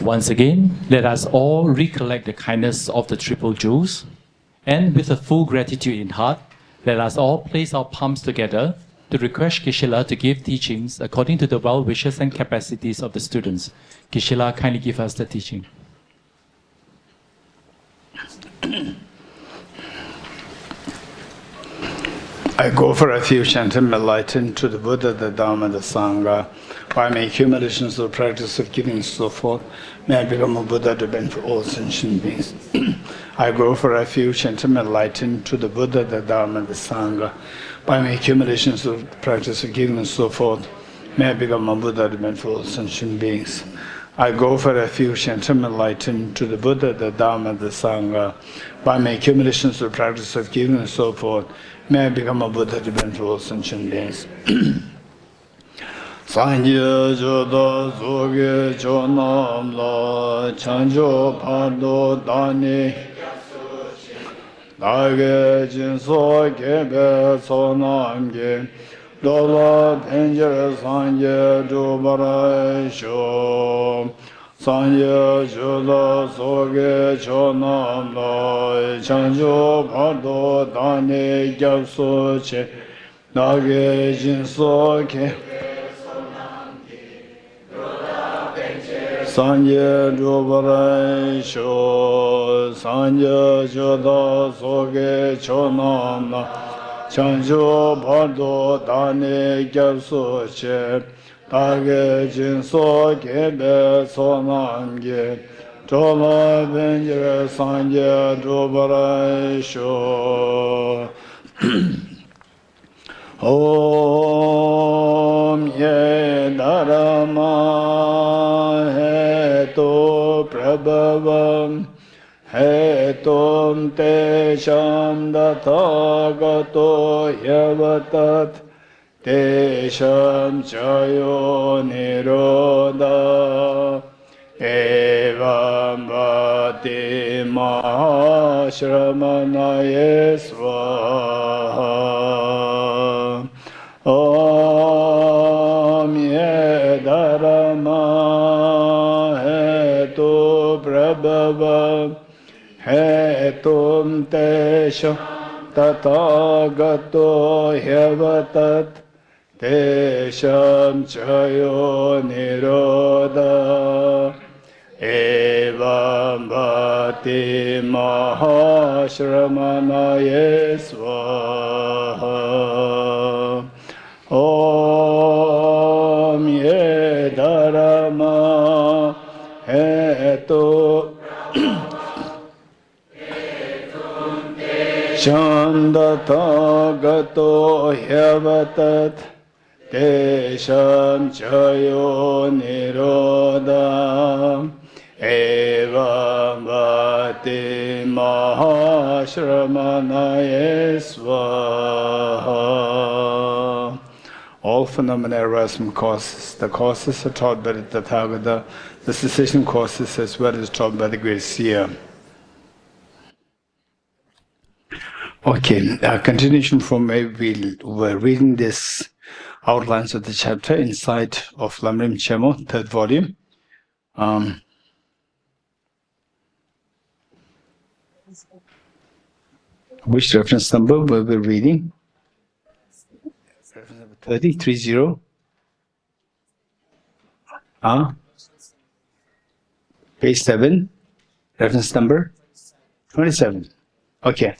Once again, let us all recollect the kindness of the Triple Jewels, and with a full gratitude in heart, let us all place our palms together to request Geshe to give teachings according to the well wishes and capacities of the students. Geshe, kindly give us the teaching. I go for refuge and am enlightened to the Buddha, the Dharma, the Sangha. By my accumulations of practice of giving and so forth, may I become a Buddha to benefit all sentient beings. I go for refuge and am enlightened to the Buddha, the Dharma, the Sangha. By my accumulations of practice of giving and so forth, may I become a Buddha to benefit all sentient beings. I go for refuge and am enlightened to the Buddha, the Dharma, the Sangha. By my accumulations of practice of giving and so forth, may I become a Buddha to benefit all sentient beings. Sanje jodo zoge chonam la chanjo pado dani dage jinso gebe sonam ge dola penjere sanje dubara sho sanje jodo zoge chonam la chanjo pado dani gyapso che dage jinso ge Sanje Dubarai Sho Sanje Joda Soge Chonamna Chanjo Bardo Dane Gyapso Che Tage Jinso Gebe Sonamge Chola Benjere Sanje Dubarai Sho Om Ye Dharma Heto Prabhavam Hetom Te Sham Dathagato Yavatat Te Sham Chayo Niroda Evam Bhati Mahashramanaye Svaha Om Ye Dharma Hetu Prabhava Hetum Tesha Tathagato Hyavatat Tesham Chayo Niroda Evam Bhati Mahashramanaye Svaha Om Ye Dharma Hetu Chandata Gato Hyavatat Tesham Chayo Niroda Evam Bhati Mahashramanaye Svaha. All phenomena arise from causes. The causes are taught by the Tathagata, the cessation causes as well as taught by the great seer. Okay, continuation from where we were reading this outlines of the chapter inside of Lamrim Chenmo, 3rd volume. Which reference number were we reading? Reference number 30, 30. Page 7, reference number 27. Okay.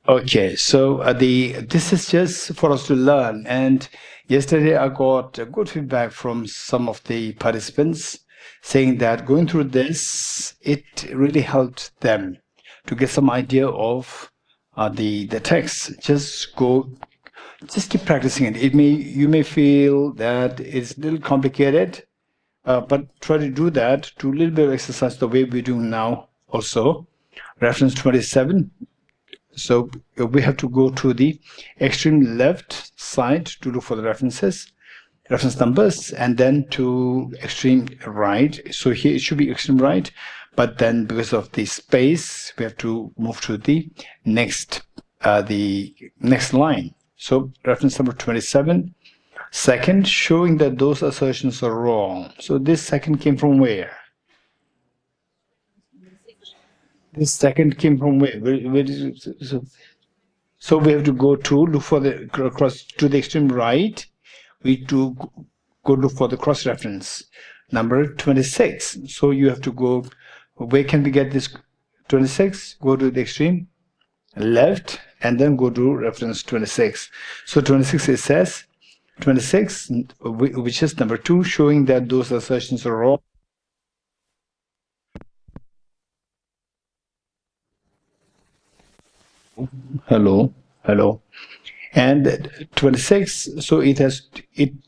Okay, so this is just for us to learn. And yesterday I got good feedback from some of the participants saying that going through this, it really helped them to get some idea of the text. Just keep practicing it. You may feel that it's a little complicated, but try to do that, do a little bit of exercise the way we're doing now also. Reference 27. So we have to go to the extreme left side to look for the reference numbers, and then to extreme right. So here it should be extreme right, but then because of the space, we have to move to the next line. So reference number 27. Second, showing that those assertions are wrong. So this second came from where? This second came from where? So we have to go to look for the cross to the extreme right. We to go look for the cross reference number 26. So you have to go. Where can we get this 26? Go to the extreme left and then go to reference 26. So 26 it says 26, which is number 2, showing that those assertions are wrong. Hello. And 26, so it is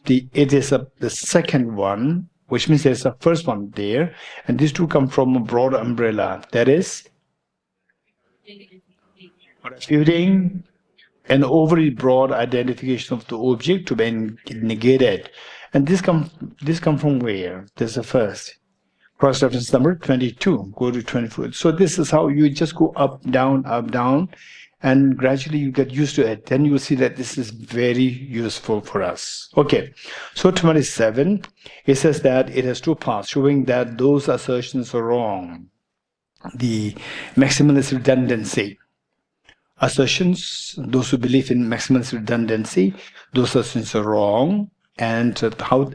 the second one, which means there's a first one there, and these two come from a broad umbrella. That is refuting an overly broad identification of the object to be negated. And this come from where? This is the first. Cross reference number 22. Go to 24. So this is how you just go up, down, and gradually you get used to it. Then you will see that this is very useful for us. Okay, so 27, it says that it has two parts, showing that those assertions are wrong. The maximalist redundancy. Assertions, those who believe in maximalist redundancy, those assertions are wrong. And how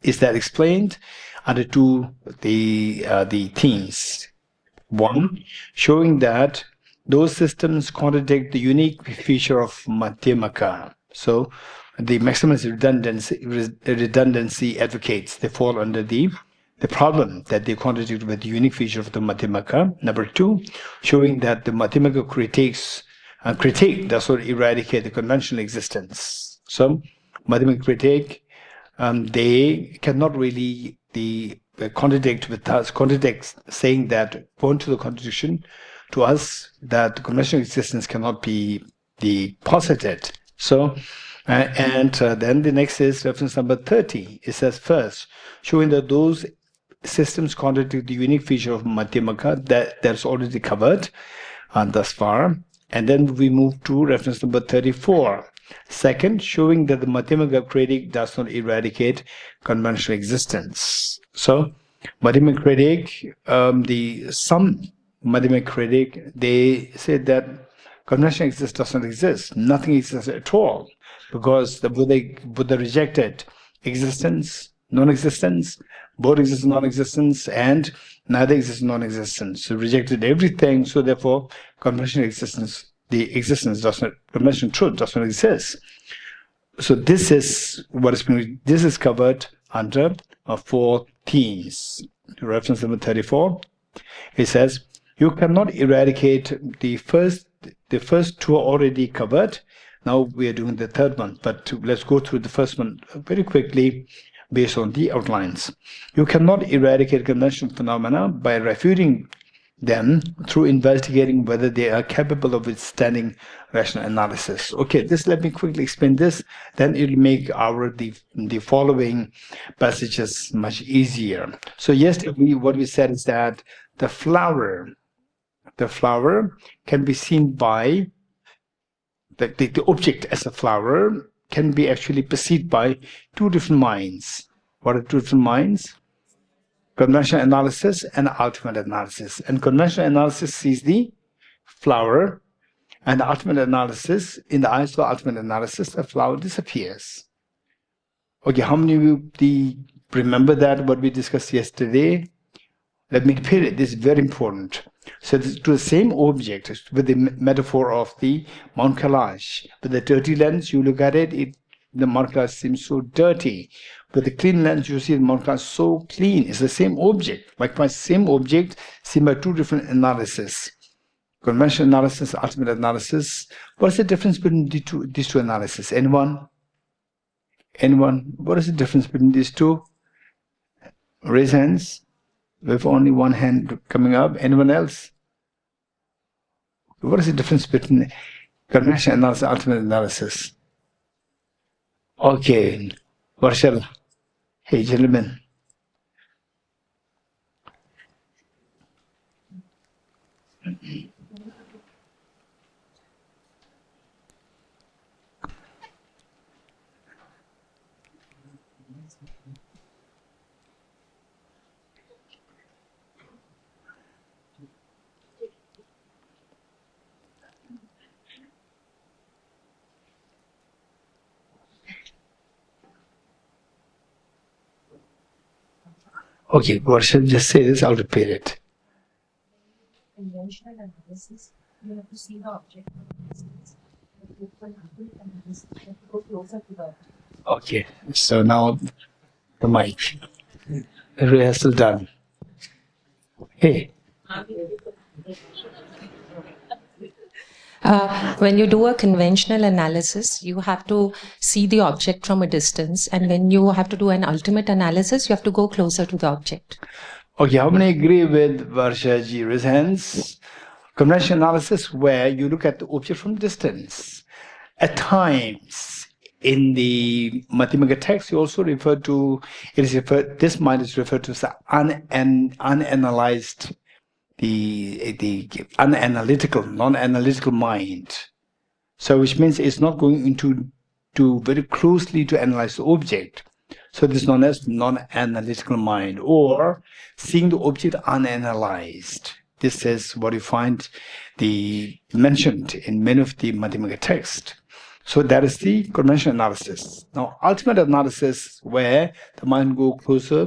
is that explained? Under the themes. One, showing that those systems contradict the unique feature of Madhyamaka. So the maximalist redundancy advocates, they fall under the problem that they contradict with the unique feature of the Madhyamaka. Number 2, showing that the Madhyamaka critique does not eradicate the conventional existence. So Madhyamaka critique, they cannot really contradict with us, saying that, point to the contradiction to us, that the conventional existence cannot be posited. So, then the next is reference number 30. It says first, showing that those systems contradict the unique feature of Madhyamaka, that's already covered thus far. And then we move to reference number 34. Second, showing that the Madhyamaka critique does not eradicate conventional existence. So, Madhyamaka critique, some Madhyamaka critique, they said that conventional existence does not exist. Nothing exists at all, because the Buddha rejected existence, non-existence, both exist non-existence, and neither exists non-existence. So rejected everything. So therefore, conventional existence, conventional truth does not exist. So this is what is this is covered under 4 themes. Reference number 34. It says, you cannot eradicate the first 2 are already covered. Now we are doing the third one, but let's go through the first one very quickly based on the outlines. You cannot eradicate conventional phenomena by refuting them through investigating whether they are capable of withstanding rational analysis. Okay, let me quickly explain this, then it'll make the following passages much easier. So yesterday what we said is that the flower can be seen by the object as a flower can be actually perceived by 2 different minds. What are 2 different minds? Conventional analysis and ultimate analysis. And conventional analysis sees the flower, and the ultimate analysis, in the eyes of ultimate analysis, the flower disappears. Okay, how many of you remember that, what we discussed yesterday? Let me repeat it. This is very important. So to the same object, with the metaphor of the Mount Kailash, with the dirty lens, you look at it, the Mount Kailash seems so dirty. With the clean lens, you see the Mount Kailash so clean. It's the same object. Likewise, same object seen by 2 different analyses. Conventional analysis, ultimate analysis. What's the difference between these two analyses? Anyone? What is the difference between these 2? Raise hands. With only 1 hand coming up. Anyone else? What is the difference between conventional analysis and ultimate analysis? Okay. Varshal. Hey, gentlemen. Okay, what should I just say this? I'll repeat it. Conventional analysis, you have to see the object. Go closer to the object. Okay, so now the mic. Rehearsal done. Hey. When you do a conventional analysis, you have to see the object from a distance, and when you have to do an ultimate analysis, you have to go closer to the object. Okay, how many agree with Varshaji? Raise hands. Conventional analysis where you look at the object from distance. At times, in the Mathematical text, you also refer to, this mind is referred to as the unanalyzed, the unanalytical, non-analytical mind. So which means it's not going into very closely to analyze the object. So this is known as non-analytical mind, or seeing the object unanalyzed. This is what you find mentioned in many of the mathematical texts. So that is the conventional analysis. Now, ultimate analysis, where the mind goes closer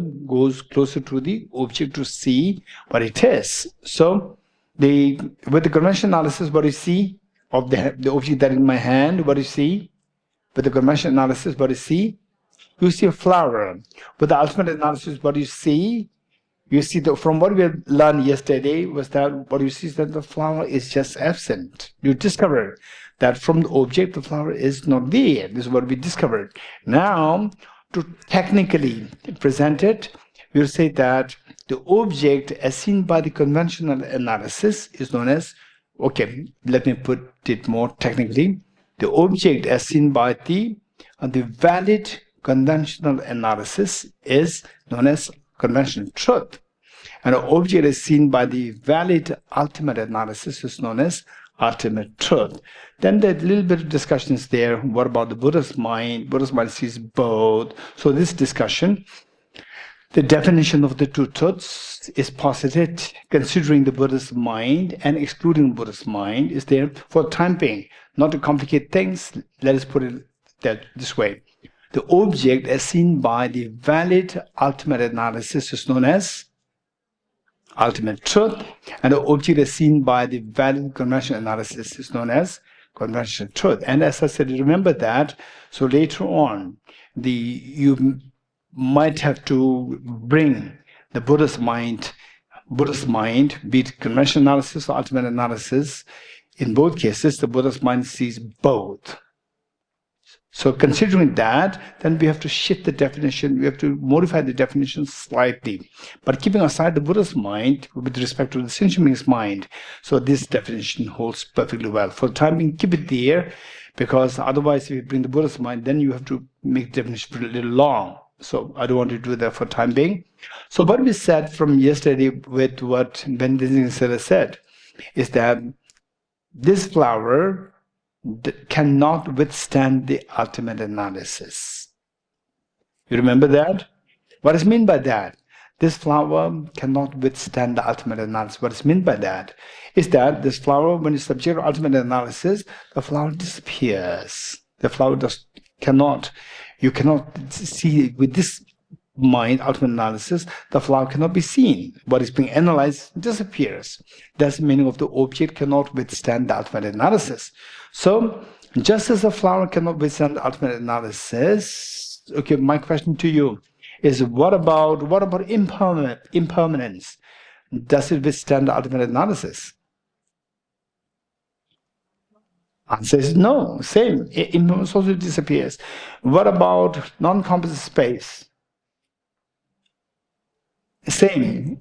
to the object to see what it is. So, with the conventional analysis, what you see of the object that is in my hand, what you see. With the conventional analysis, what you see. You see a flower. With the ultimate analysis, what you see from what we learned yesterday was that what you see is that the flower is just absent. You discover that from the object, the flower is not there. This is what we discovered. Now, to technically present it, we'll say that the object as seen by the conventional analysis is known as, okay, let me put it more technically. The object as seen by the valid conventional analysis is known as conventional truth. And an object is seen by the valid ultimate analysis is known as ultimate truth. Then there's a little bit of discussions there. What about the Buddha's mind? Buddha's mind sees both. So this discussion, the definition of the two truths is posited considering the Buddha's mind and excluding Buddha's mind is there for the time being. Not to complicate things, let us put it this way. The object as seen by the valid ultimate analysis is known as ultimate truth, and the object as seen by the valid conventional analysis is known as conventional truth. And as I said, remember that. So later on, you might have to bring the Buddha's mind, be it conventional analysis or ultimate analysis. In both cases, the Buddha's mind sees both. So considering that, then we have to shift the definition, we have to modify the definition slightly. But keeping aside the Buddha's mind with respect to the sentient being's mind, so this definition holds perfectly well. For the time being, keep it there, because otherwise if you bring the Buddha's mind, then you have to make the definition a little long. So I don't want to do that for the time being. So what we said from yesterday with what Ben Dinsinger said is that this flower cannot withstand the ultimate analysis. You remember that? What is meant by that? This flower cannot withstand the ultimate analysis. What is meant by that is that this flower, when it's subject to ultimate analysis, the flower disappears. The flower you cannot see with this mind, ultimate analysis, the flower cannot be seen. What is being analyzed disappears. That's the meaning of the object cannot withstand the ultimate analysis. So, just as a flower cannot withstand the ultimate analysis, okay, my question to you is what about impermanence? Does it withstand the ultimate analysis? Answer is no, same. Impermanence also disappears. What about non-composite space? Same.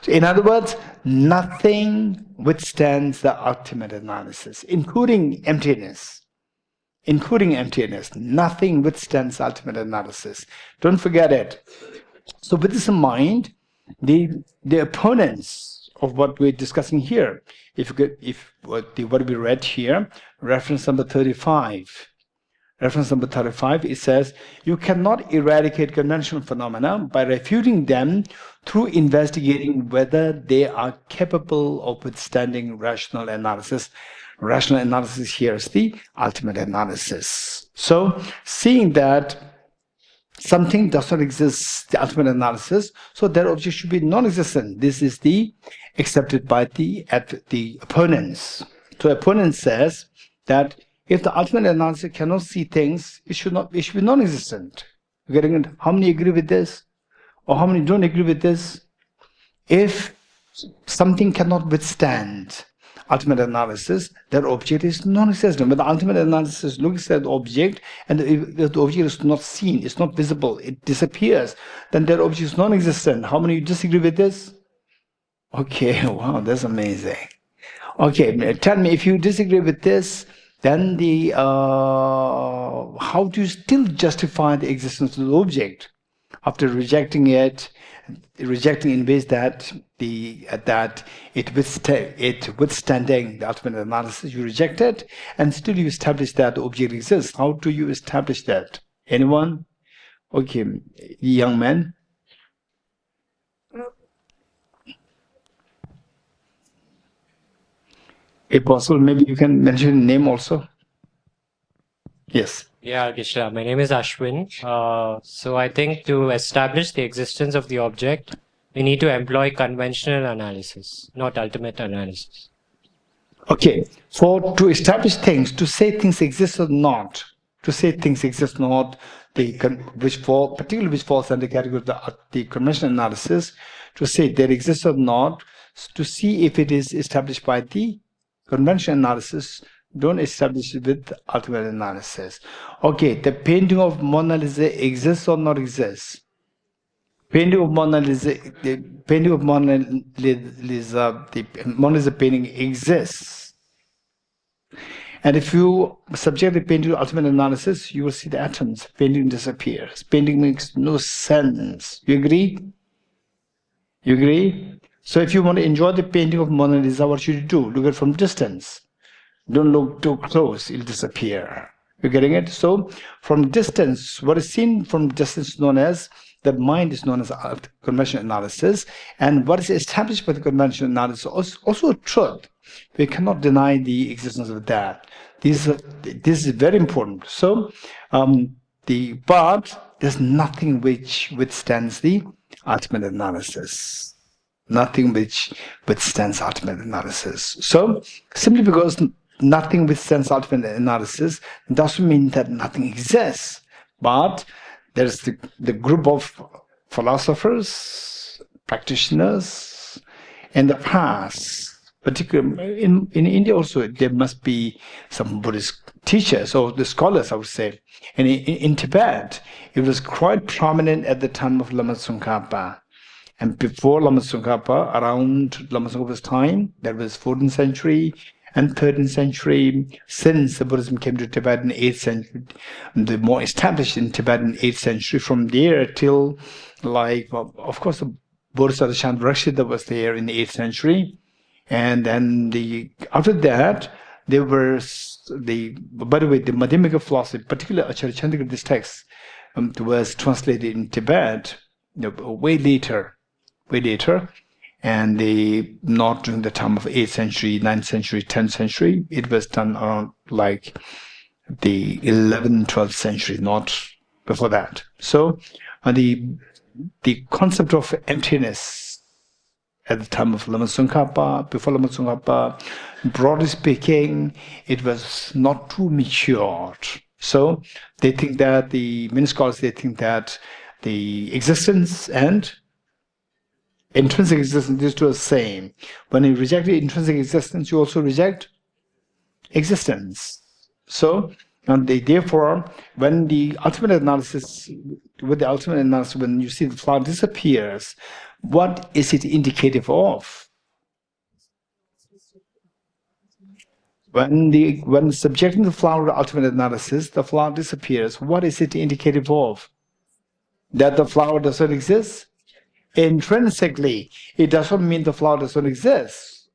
In other words, nothing withstands the ultimate analysis, including emptiness. Including emptiness. Nothing withstands ultimate analysis. Don't forget it. So with this in mind, the opponents of what we're discussing here, what we read here, reference number 35. reference number 35, it says, you cannot eradicate conventional phenomena by refuting them through investigating whether they are capable of withstanding rational analysis. Rational analysis here is the ultimate analysis. So, seeing that something does not exist, the ultimate analysis, so that object should be non-existent. This is the accepted by the opponents. So opponent says that if the ultimate analysis cannot see things, it should be non-existent. You're getting it? How many agree with this? Or how many don't agree with this? If something cannot withstand ultimate analysis, that object is non-existent. But the ultimate analysis looks at the object, and if the object is not seen, it's not visible, it disappears, then that object is non-existent. How many disagree with this? Okay, wow, that's amazing. Okay, tell me, if you disagree with this, then how do you still justify the existence of the object after rejecting it, in ways that it withstanding the ultimate analysis? You reject it, and still you establish that the object exists. How do you establish that? Anyone? Okay, young man. If possible, maybe you can mention name also. Yes. Yeah, Geshe. My name is Ashwin. So I think to establish the existence of the object, we need to employ conventional analysis, not ultimate analysis. Okay. To establish things, to say things exist or not, which falls under the category of the conventional analysis, to say there exists or not, to see if it is established by the conventional analysis, don't establish it with ultimate analysis. Okay, the painting of Mona Lisa exists or not exists? The Mona Lisa painting exists. And if you subject the painting to ultimate analysis, you will see the atoms. Painting disappears. Painting makes no sense. You agree? You agree? So if you want to enjoy the painting of Mona Lisa, what should you do? Look at it from distance. Don't look too close, it'll disappear. You're getting it? So from distance, what is seen from distance is known as, the mind is known as conventional analysis, and what is established by the conventional analysis is also truth. We cannot deny the existence of that. This is very important. So but there's nothing which withstands the ultimate analysis. Nothing which withstands ultimate analysis. So simply because nothing withstands ultimate analysis doesn't mean that nothing exists. But there's the group of philosophers, practitioners in the past, particularly in India also, there must be some Buddhist teachers or the scholars, I would say. And in Tibet, it was quite prominent at the time of Lama Tsongkhapa. And before Lama Tsongkhapa, around Lama Tsongkhapa's time, that was 14th century and 13th century, since the Buddhism came to Tibet in 8th century, the more established in Tibet in 8th century, from there till, of course, the Bodhisattva Chandrakshita was there in the 8th century. And then after that, there was by the way, the Madhyamika philosophy, particularly Acharya Chandrakirti's text, was translated in Tibet way later, and not during the time of 8th century, 9th century, 10th century. It was done around like the 11th, 12th century, not before that. So the concept of emptiness at the time of Lama Tsongkhapa, before Lama Tsongkhapa, broadly speaking, it was not too matured. So they think that many scholars, they think that the existence and intrinsic existence, these two are the same. When you reject the intrinsic existence, you also reject existence. So, therefore, when the ultimate analysis, when you see the flower disappears, what is it indicative of? When subjecting the flower to ultimate analysis, the flower disappears. What is it indicative of? That the flower doesn't exist? Intrinsically, it doesn't mean the flower doesn't exist.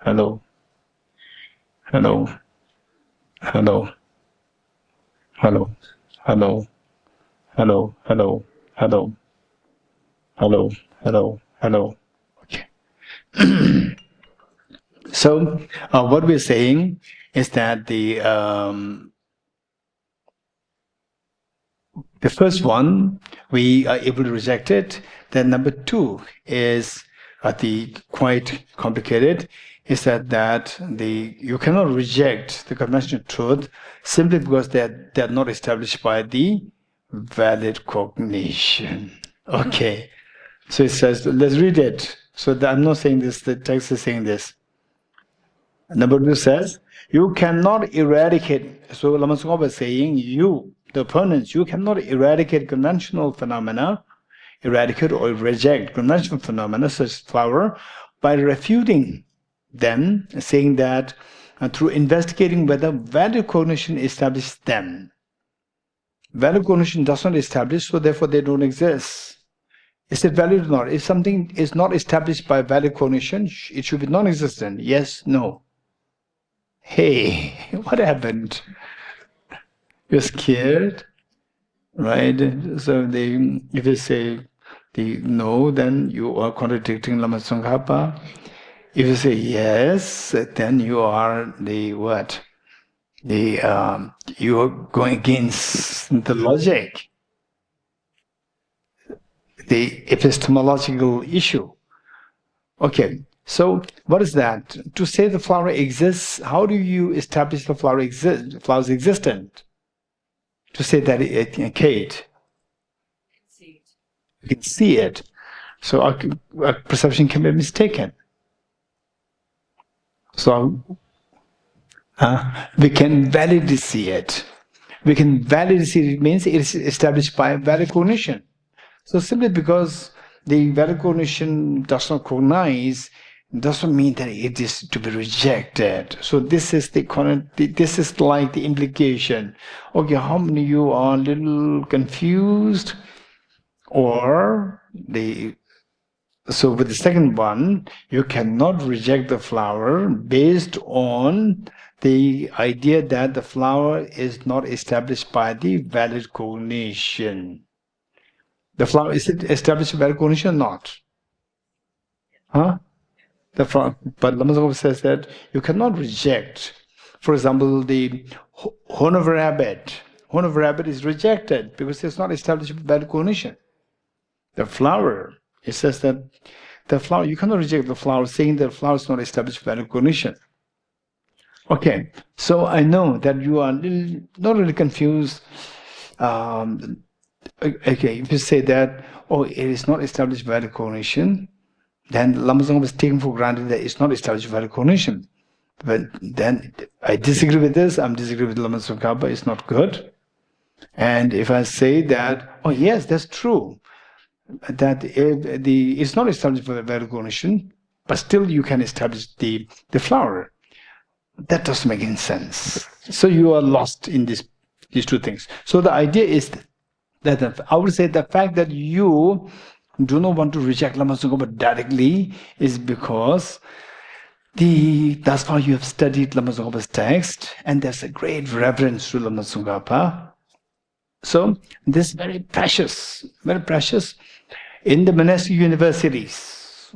hello, hello, hello, hello, hello, hello, hello, hello, hello, hello, hello. Okay. So what we're saying is that the first one we are able to reject it. Then number two is the quite complicated. Is that you cannot reject the conventional truth simply because they're not established by the valid cognition. Okay, so it says, let's read it. So I'm not saying this, the text is saying this. Number two says, you cannot eradicate, so Lama Tsongkhapa is saying, you, the opponents, you cannot eradicate conventional phenomena, eradicate or reject conventional phenomena such as flower by refuting them, saying that through investigating whether valid cognition establishes them. Valid cognition does not establish, so therefore they don't exist. Is it valid or not? If something is not established by valid cognition, it should be non-existent. Yes, no. Hey, what happened? You're scared, right? So if you say the no, then you are contradicting Lama Tsongkhapa. If you say yes, then you are the what? You are going against the logic, the epistemological issue. Okay, so what is that? To say the flower exists, how do you establish the flower flower's existent? To say that Kate, you can see it. So our perception can be mistaken. So we can validly see it. We can validly see it means it is established by valid cognition. So simply because the valid cognition does not cognize doesn't mean that it is to be rejected. So this is this is like the implication. Okay, how many of you are a little confused? Or so with the second one, you cannot reject the flower based on the idea that the flower is not established by the valid cognition. The flower, is it established by valid cognition or not? Huh? But Lama Tsongkhapa says that you cannot reject. For example, the horn of a rabbit. Horn of a rabbit is rejected because it's not established by valid cognition. The flower, it says that the flower, you cannot reject the flower, saying that the flower is not established by valid cognition. Okay, so I know that you are not really confused. Okay, if you say that, oh, it is not established by valid cognition, then Lama Tsongkhapa is taken for granted that it's not established by valid cognition. But then I disagree with this, I'm disagreeing with Lama Tsongkhapa, it's not good. And if I say that, oh yes, that's true, that it's not established by valid cognition, but still you can establish the flower. That doesn't make any sense. So you are lost in these two things. So the idea is that I would say the fact that you do not want to reject Lama Tsongkhapa directly is because thus far you have studied Lama Tsongkhapa's text, and there's a great reverence to Lama Tsongkhapa. So this is very precious, very precious. In the monastic universities,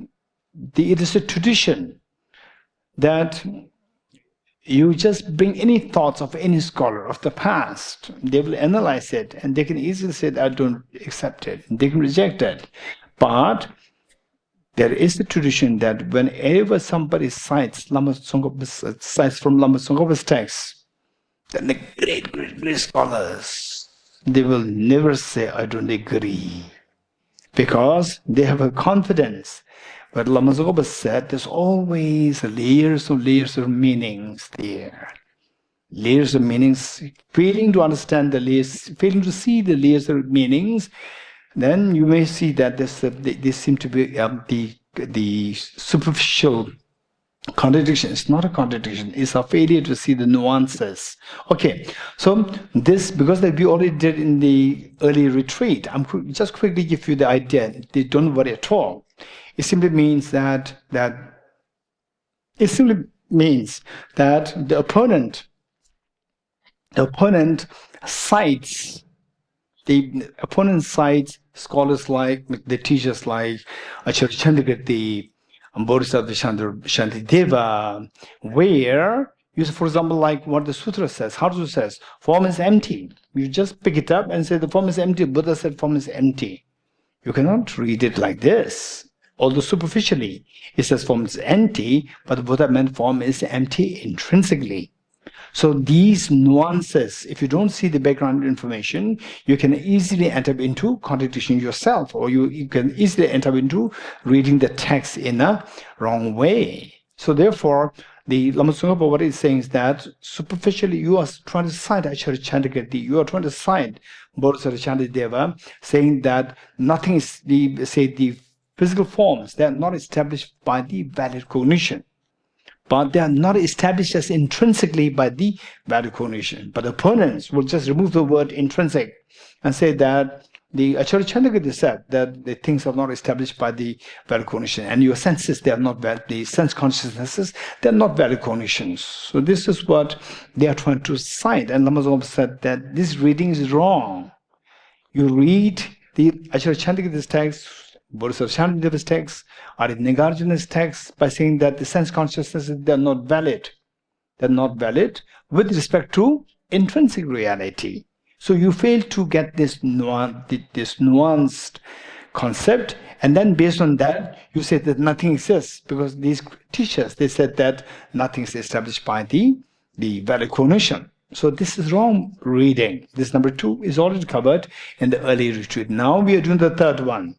it is a tradition that you just bring any thoughts of any scholar of the past, they will analyze it, and they can easily say, I don't accept it, they can reject it. But there is a tradition that whenever somebody cites from Lama Tsongkhapa's text, then the great scholars, they will never say, I don't agree. Because they have a confidence. But Lama Tsongkhapa said there's always layers of meanings there. Layers of meanings, failing to understand the layers, failing to see the layers of meanings, then you may see that this seem to be the superficial contradiction. It's not a contradiction, it's a failure to see the nuances. Okay, so this, because that we already did in the early retreat, I'm just quickly give you the idea. Don't worry at all. It simply means that It simply means that the opponent cites scholars like the teachers like Acharya Chandrakirti, Bodhisattva Shantideva, where you, for example, like what the sutra says, Harju says, form is empty. You just pick it up and say the form is empty. Buddha said form is empty. You cannot read it like this. Although superficially it says form is empty, but the Buddha meant form is empty intrinsically. So these nuances, if you don't see the background information, you can easily enter into contradiction yourself, or you can easily enter into reading the text in a wrong way. So therefore, the Lama Tsongkhapa, what it's saying is that superficially you are trying to cite Acharya Chandrakirti, you are trying to cite Bodhisattva Shantideva, saying that nothing is the physical forms, they are not established by the valid cognition. But they are not established as intrinsically by the valid cognition. But opponents will just remove the word intrinsic and say that the Acharya Chandrakirti said that the things are not established by the valid cognition, and your senses, they are not valid, the sense consciousnesses, they are not valid cognitions. So this is what they are trying to cite. And Lama Tsongkhapa said that this reading is wrong. You read the Acharya Chandrakirti's text, Bodhisattva Shantideva's text, or in Nagarjuna's text, by saying that the sense consciousnesses, they are not valid. They are not valid with respect to intrinsic reality. So you fail to get this nuanced concept, and then based on that, you say that nothing exists, because these teachers, they said that nothing is established by the valid cognition. So this is wrong reading. This number 2 is already covered in the early retreat. Now we are doing the third one.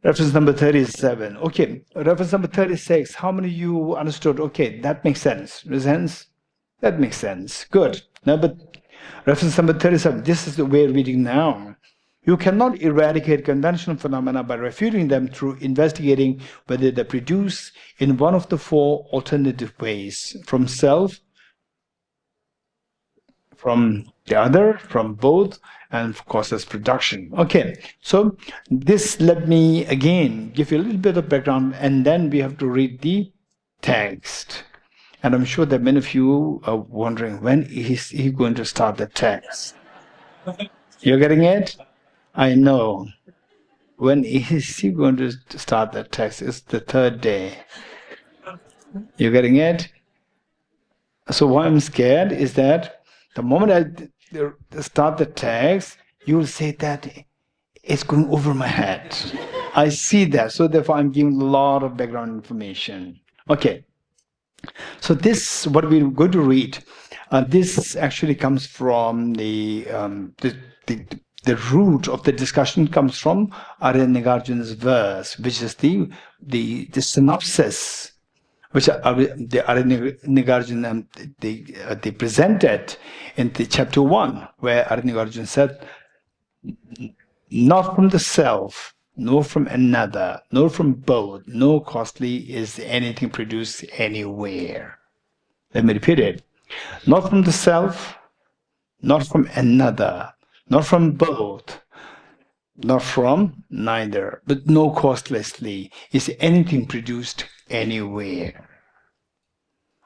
Reference number 37. Okay, reference number 36. How many of you understood? Okay, that makes sense. That makes sense. Good. Now, but reference number 37. This is the way of reading now. You cannot eradicate conventional phenomena by refuting them through investigating whether they produce in one of the 4 alternative ways: from self, from the other, from both, and of course as production. Okay, so this, let me again give you a little bit of background, and then we have to read the text. And I'm sure that many of you are wondering, when is he going to start the text? You're getting it? I know. When is he going to start the text? It's the 3rd day. You're getting it? So why I'm scared is that the moment I start the text, you will say that it's going over my head. I see that, so therefore I'm giving a lot of background information. Okay, so this, what we're going to read, this actually comes from the root of the discussion comes from Arya Nagarjuna's verse, which is the synopsis which the Arya Nagarjuna they presented in the chapter 1, where Arya Nagarjuna said, not from the self, nor from another, nor from both, nor costly is anything produced anywhere. Let me repeat it. Not from the self, not from another, not from both, not from neither, but no costlessly is anything produced anywhere.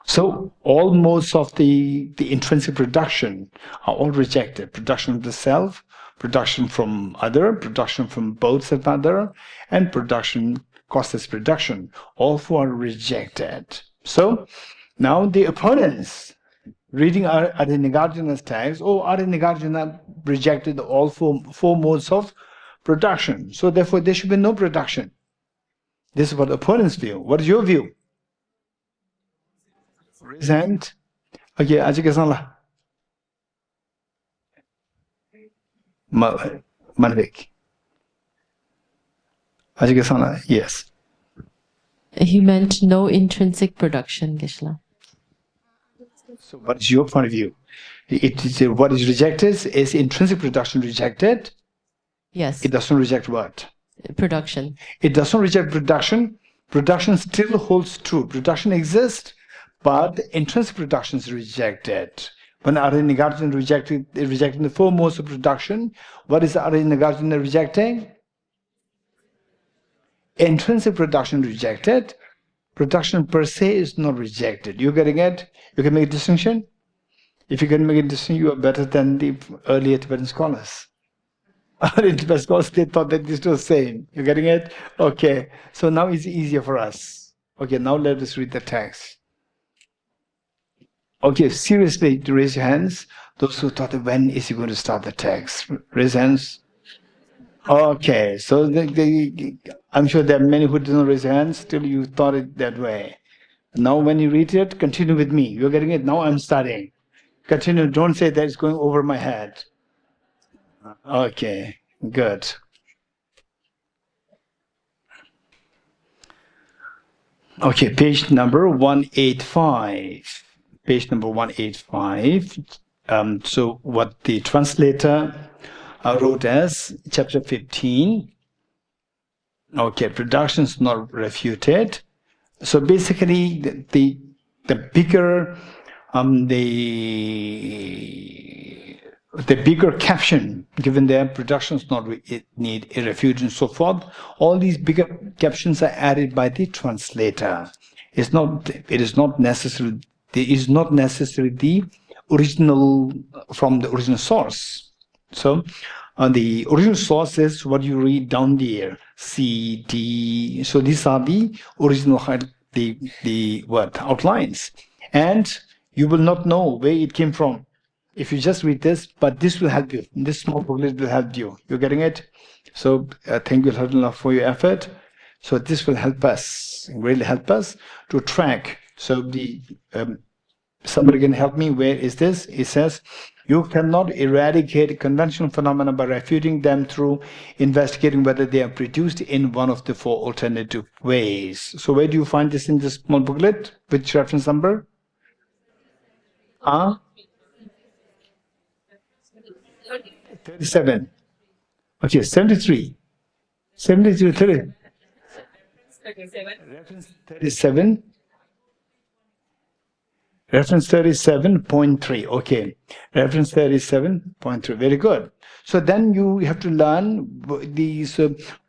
So all modes of the intrinsic production are all rejected. Production of the self, production from other, production from both and other, and production, costless production, all 4 are rejected. So now the opponents reading Arya Nagarjuna's text, Arya Nagarjuna rejected all four modes of production. So therefore there should be no production. This is what opponents view. What is your view? Raise hand. Okay, Ajikasanla. Manvik. Ajikasanla, yes. He meant no intrinsic production, Geshe. So what is your point of view? What is rejected is intrinsic production rejected. Yes. It doesn't reject what? Production. It doesn't reject production. Production still holds true. Production exists, but the intrinsic production is rejected. When Arya Nagarjuna rejecting the 4 modes of production, what is Arya Nagarjuna rejecting? Intrinsic production rejected, Production per se is not rejected. You getting it? You can make a distinction? If you can make a distinction, you are better than the earlier Tibetan scholars. Earlier Tibetan scholars, they thought that this was the same. You getting it? Okay. So now it's easier for us. Okay, now let us read the text. Okay, seriously, to raise your hands. Those who thought, when is he going to start the text? Raise hands. Okay, so I'm sure there are many who didn't raise their hands, still you thought it that way. Now when you read it, continue with me. You're getting it? Now I'm starting. Continue, don't say that it's going over my head. Okay, good. Okay, page number 185. Page number 185. So what the translator wrote as chapter 15. Okay, production is not refuted. So basically, the bigger the bigger caption given there, production is not need a refuge and so forth. All these bigger captions are added by the translator. It is not necessarily the original from the original source. So the original source is what you read down there, C, D. So these are the original the word outlines, and you will not know where it came from if you just read this. But this will help you. This small booklet will help you. You're getting it? So thank you, Alhamdulillah, for your effort. So this will help us, really help us to track. So the somebody can help me. Where is this? It says, you cannot eradicate conventional phenomena by refuting them through investigating whether they are produced in one of the four alternative ways. So where do you find this in this small booklet? Which reference number? 37. Okay, 73. 73, 30. Reference 37. Reference 37.3. Okay. Reference 37.3. Very good. So then you have to learn these.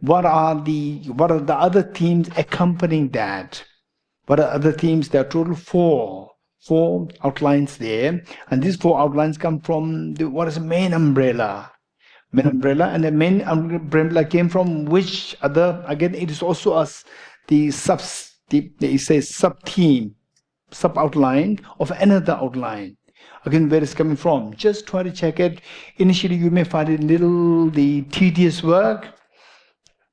What are the other themes accompanying that? What are other themes? There are total four outlines there, and these four outlines come from what is the main umbrella? Main umbrella, and the main umbrella came from which other? Again, it is also the sub-theme, sub-outline of another outline. Again, where it's coming from? Just try to check it. Initially, you may find it the tedious work,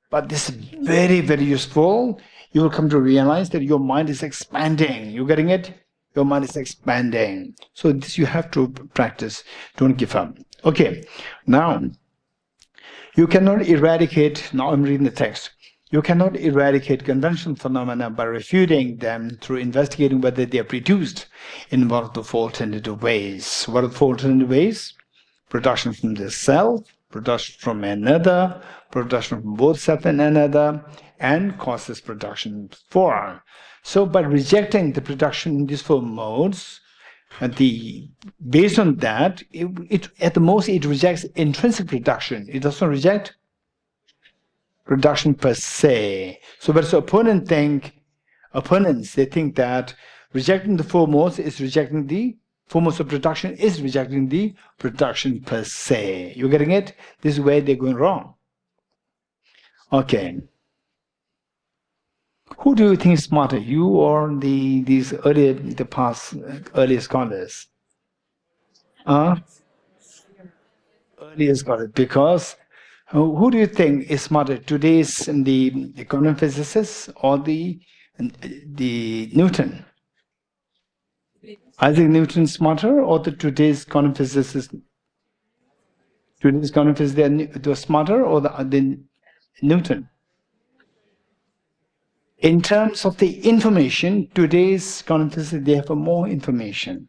but this is very, very useful. You will come to realize that your mind is expanding. You getting it? Your mind is expanding. So this you have to practice. Don't give up. Okay. Now, you cannot eradicate. Now I'm reading the text. You cannot eradicate conventional phenomena by refuting them through investigating whether they are produced in one of the four alternative ways. What are the four alternative ways? Production from the self, production from another, production from both self and another, and causes production for. So by rejecting the production in these four modes, based on that, it at the most it rejects intrinsic production. It does not reject production per se. So but opponents they think that rejecting the four modes is rejecting the four modes of production is rejecting the production per se. You getting it? This is where they're going wrong. Okay. Who do you think is smarter, you or these earlier scholars? Earlier scholars, because who do you think is smarter, today's the quantum physicists or the Newton? Isaac Newton smarter or today's quantum physicists? Today's quantum physicists they are smarter or the Newton? In terms of the information, today's quantum physicists, they have more information.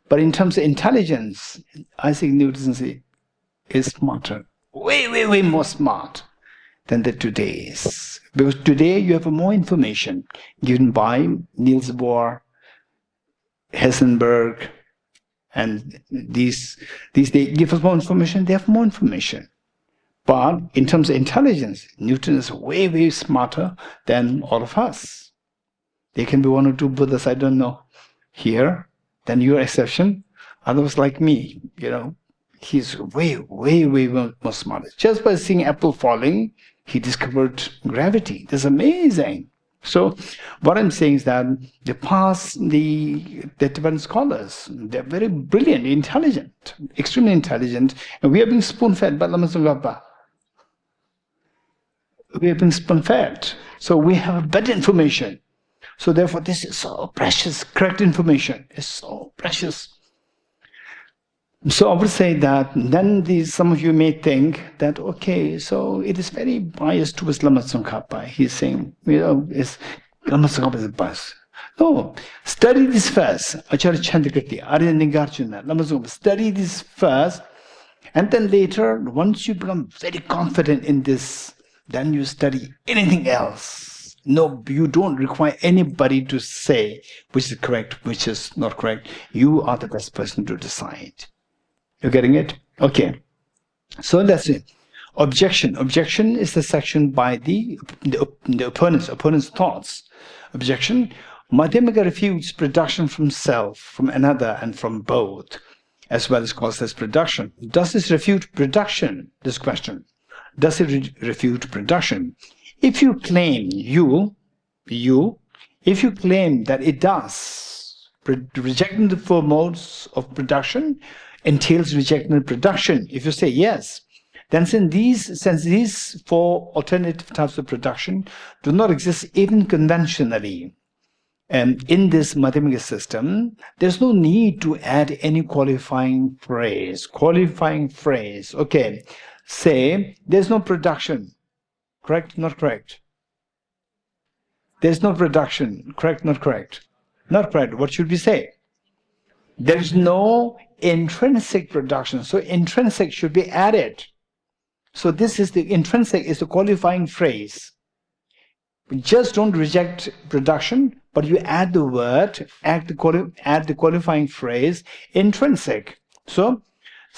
But in terms of intelligence, Isaac Newton is smarter. Way, way, way more smart than the today's. Because today you have more information given by Niels Bohr, Heisenberg, and these they give us more information, they have more information. But in terms of intelligence, Newton is way, way smarter than all of us. There can be one or two Buddhas, I don't know, here. Then your exception. Others like me, he's way, way, way more smarter. Just by seeing apple falling, he discovered gravity. That's amazing. So what I'm saying is that the Tibetan scholars, they're very brilliant, intelligent, extremely intelligent, and we are being spoon-fed by Lama Tsongkhapa. We have been spoon-fed. So we have better information. So therefore, this is so precious. Correct information is so precious. So I would say that then some of you may think that, okay, so it is very biased towards Lama Tsongkhapa. He's saying, Lama Tsongkhapa is biased. No, study this first. Acharya Chandrakirti, Arya Nagarjuna, Lama Tsongkhapa, study this first. And then later, once you become very confident in this, then you study anything else. No, you don't require anybody to say which is correct, which is not correct. You are the best person to decide. You're getting it? Okay. So that's it. Objection. Objection is the section by the opponent's thoughts. Objection. Madhyamaka refutes production from self, from another, and from both, as well as causeless production. Does this refute production? This question. Does it refute production? If you claim if you claim that it does, rejecting the four modes of production entails rejecting the production. If you say yes, then since these four alternative types of production do not exist even conventionally, in this Madhyamaka system, there's no need to add any qualifying phrase. Okay, say there's no production. Correct, not correct? There's no production. Correct, not correct? Not correct. What should we say? There's no intrinsic production. So intrinsic should be added. So this is the intrinsic is the qualifying phrase. Just don't reject production, but you add the word, add the qualifying phrase, intrinsic. So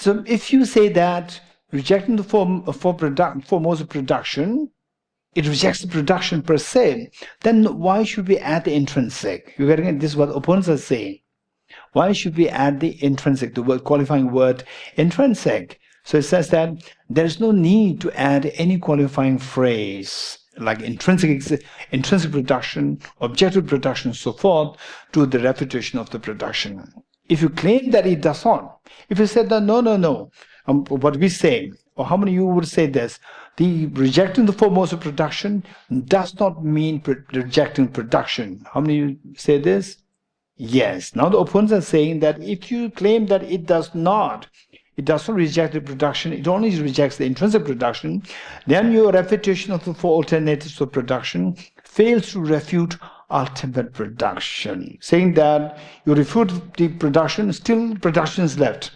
if you say that rejecting the four modes of production, it rejects the production per se, then why should we add the intrinsic? You're getting it? This is what opponents are saying. Why should we add the intrinsic, the qualifying word intrinsic? So it says that there's no need to add any qualifying phrase like intrinsic production, objective production, and so forth, to the refutation of the production. If you claim that it does not, if you said that no, what we say, or how many of you would say this, the rejecting the four modes of production does not mean rejecting production. How many of you say this? Yes. Now the opponents are saying that if you claim that it does not reject the production, it only rejects the intrinsic production, then your refutation of the four alternatives of production fails to refute ultimate production. Saying that you refute the production, still production is left.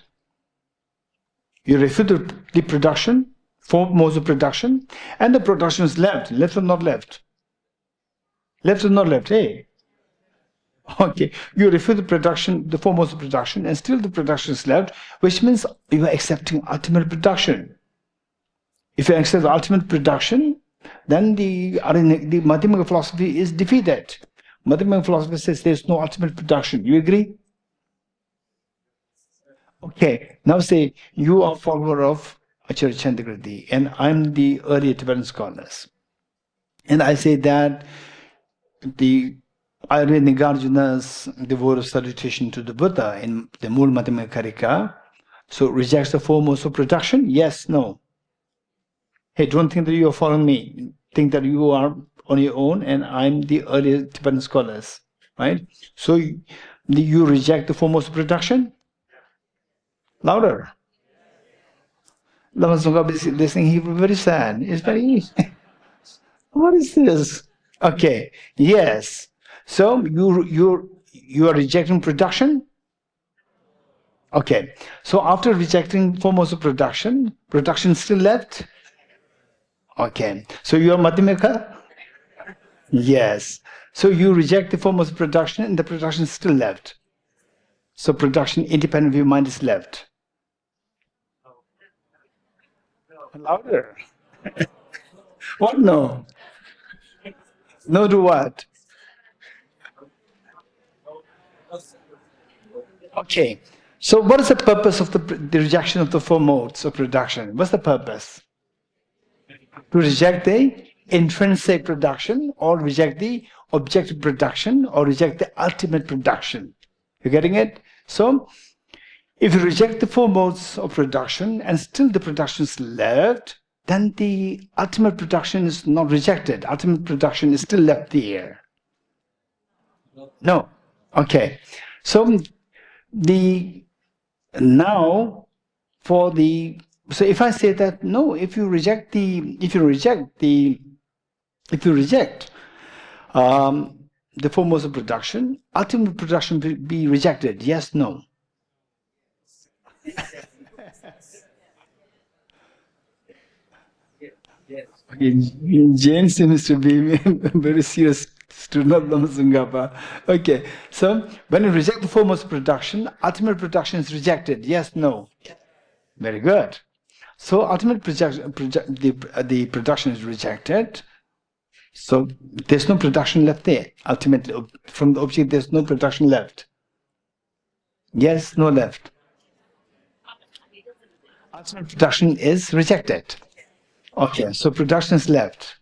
You refute the production, four modes of production, and the production is left. Left or not left? Left or not left, eh? Okay, you refute the production, the four modes of production, and still the production is left, which means you are accepting ultimate production. If you accept the ultimate production, then the Madhyamaka philosophy is defeated. Madhyamaka philosophy says there is no ultimate production. You agree? Okay, now say you are a follower of Acharya Chandrakirti, and I'm the early Tibetan scholars. And I say that the Arya Nagarjuna's the word of salutation to the Buddha in the Mool Madhyamaka Karika, so rejects the four modes of production? Yes, no. Hey, don't think that you are following me. Think that you are on your own and I'm the early Tibetan scholars, right? So you reject the four modes of production? Louder. Lama Tsongkhapa is listening, he was very sad. It's very easy. What is this? Okay, yes. So you are rejecting production? Okay. So after rejecting four modes of production, production still left? Okay. So you are Madhyamaka? Yes. So you reject the four modes of production and the production is still left. So production independent of your mind is left. Louder. What no? No to what? Okay. So what is the purpose of the rejection of the four modes of production? What's the purpose? To reject the intrinsic production, or reject the objective production, or reject the ultimate production. You getting it? So if you reject the four modes of production and still the production is left, then the ultimate production is not rejected. Ultimate production is still left there. No. Okay. So so if I say that no, if you reject the four modes of production, ultimate production will be rejected. Yes, no. Okay, Jane seems to be a very serious student of Lama Tsongkhapa. Okay, so when you reject the four modes of production, ultimate production is rejected. Yes, no. Very good. So ultimate the production is rejected. So there's no production left there. Ultimately, from the object, there's no production left. Yes, no left. Ultimate production is rejected. Okay, so production is left.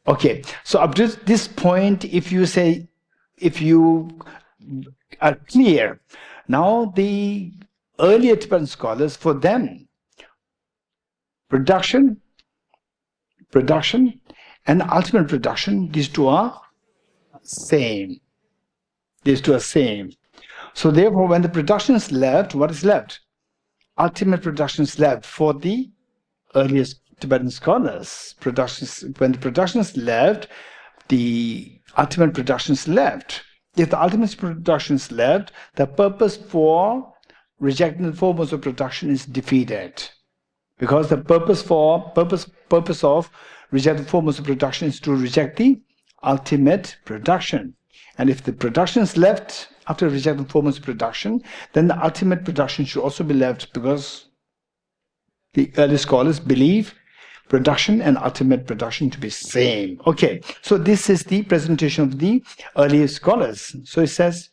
Okay, so up to this point, if you are clear, now the earlier Tibetan scholars, for them, production, and ultimate production, these two are same. These two are same. So therefore, when the production is left, what is left? Ultimate production is left for the earliest Tibetan scholars. When the production is left, the ultimate production is left. If the ultimate production is left, the purpose for rejecting the four modes of production is defeated. Because the purpose of rejecting the four modes of production is to reject the ultimate production. And if the production is left after rejecting four modes of production, then the ultimate production should also be left, because the early scholars believe production and ultimate production to be same. Okay, so this is the presentation of the early scholars. So it says,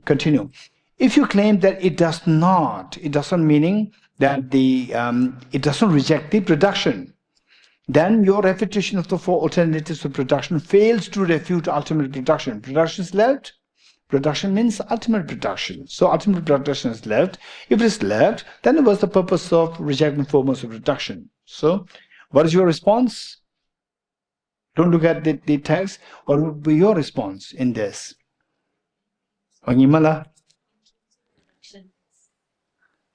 continue. If you claim that it does not meaning that it does not reject the production, then your refutation of the four alternatives of production fails to refute ultimate production. Production is left. Production means ultimate production. So ultimate production is left. If it is left, then what's the purpose of rejecting four modes of production? So what is your response? Don't look at the text. What would be your response in this? Ongimala?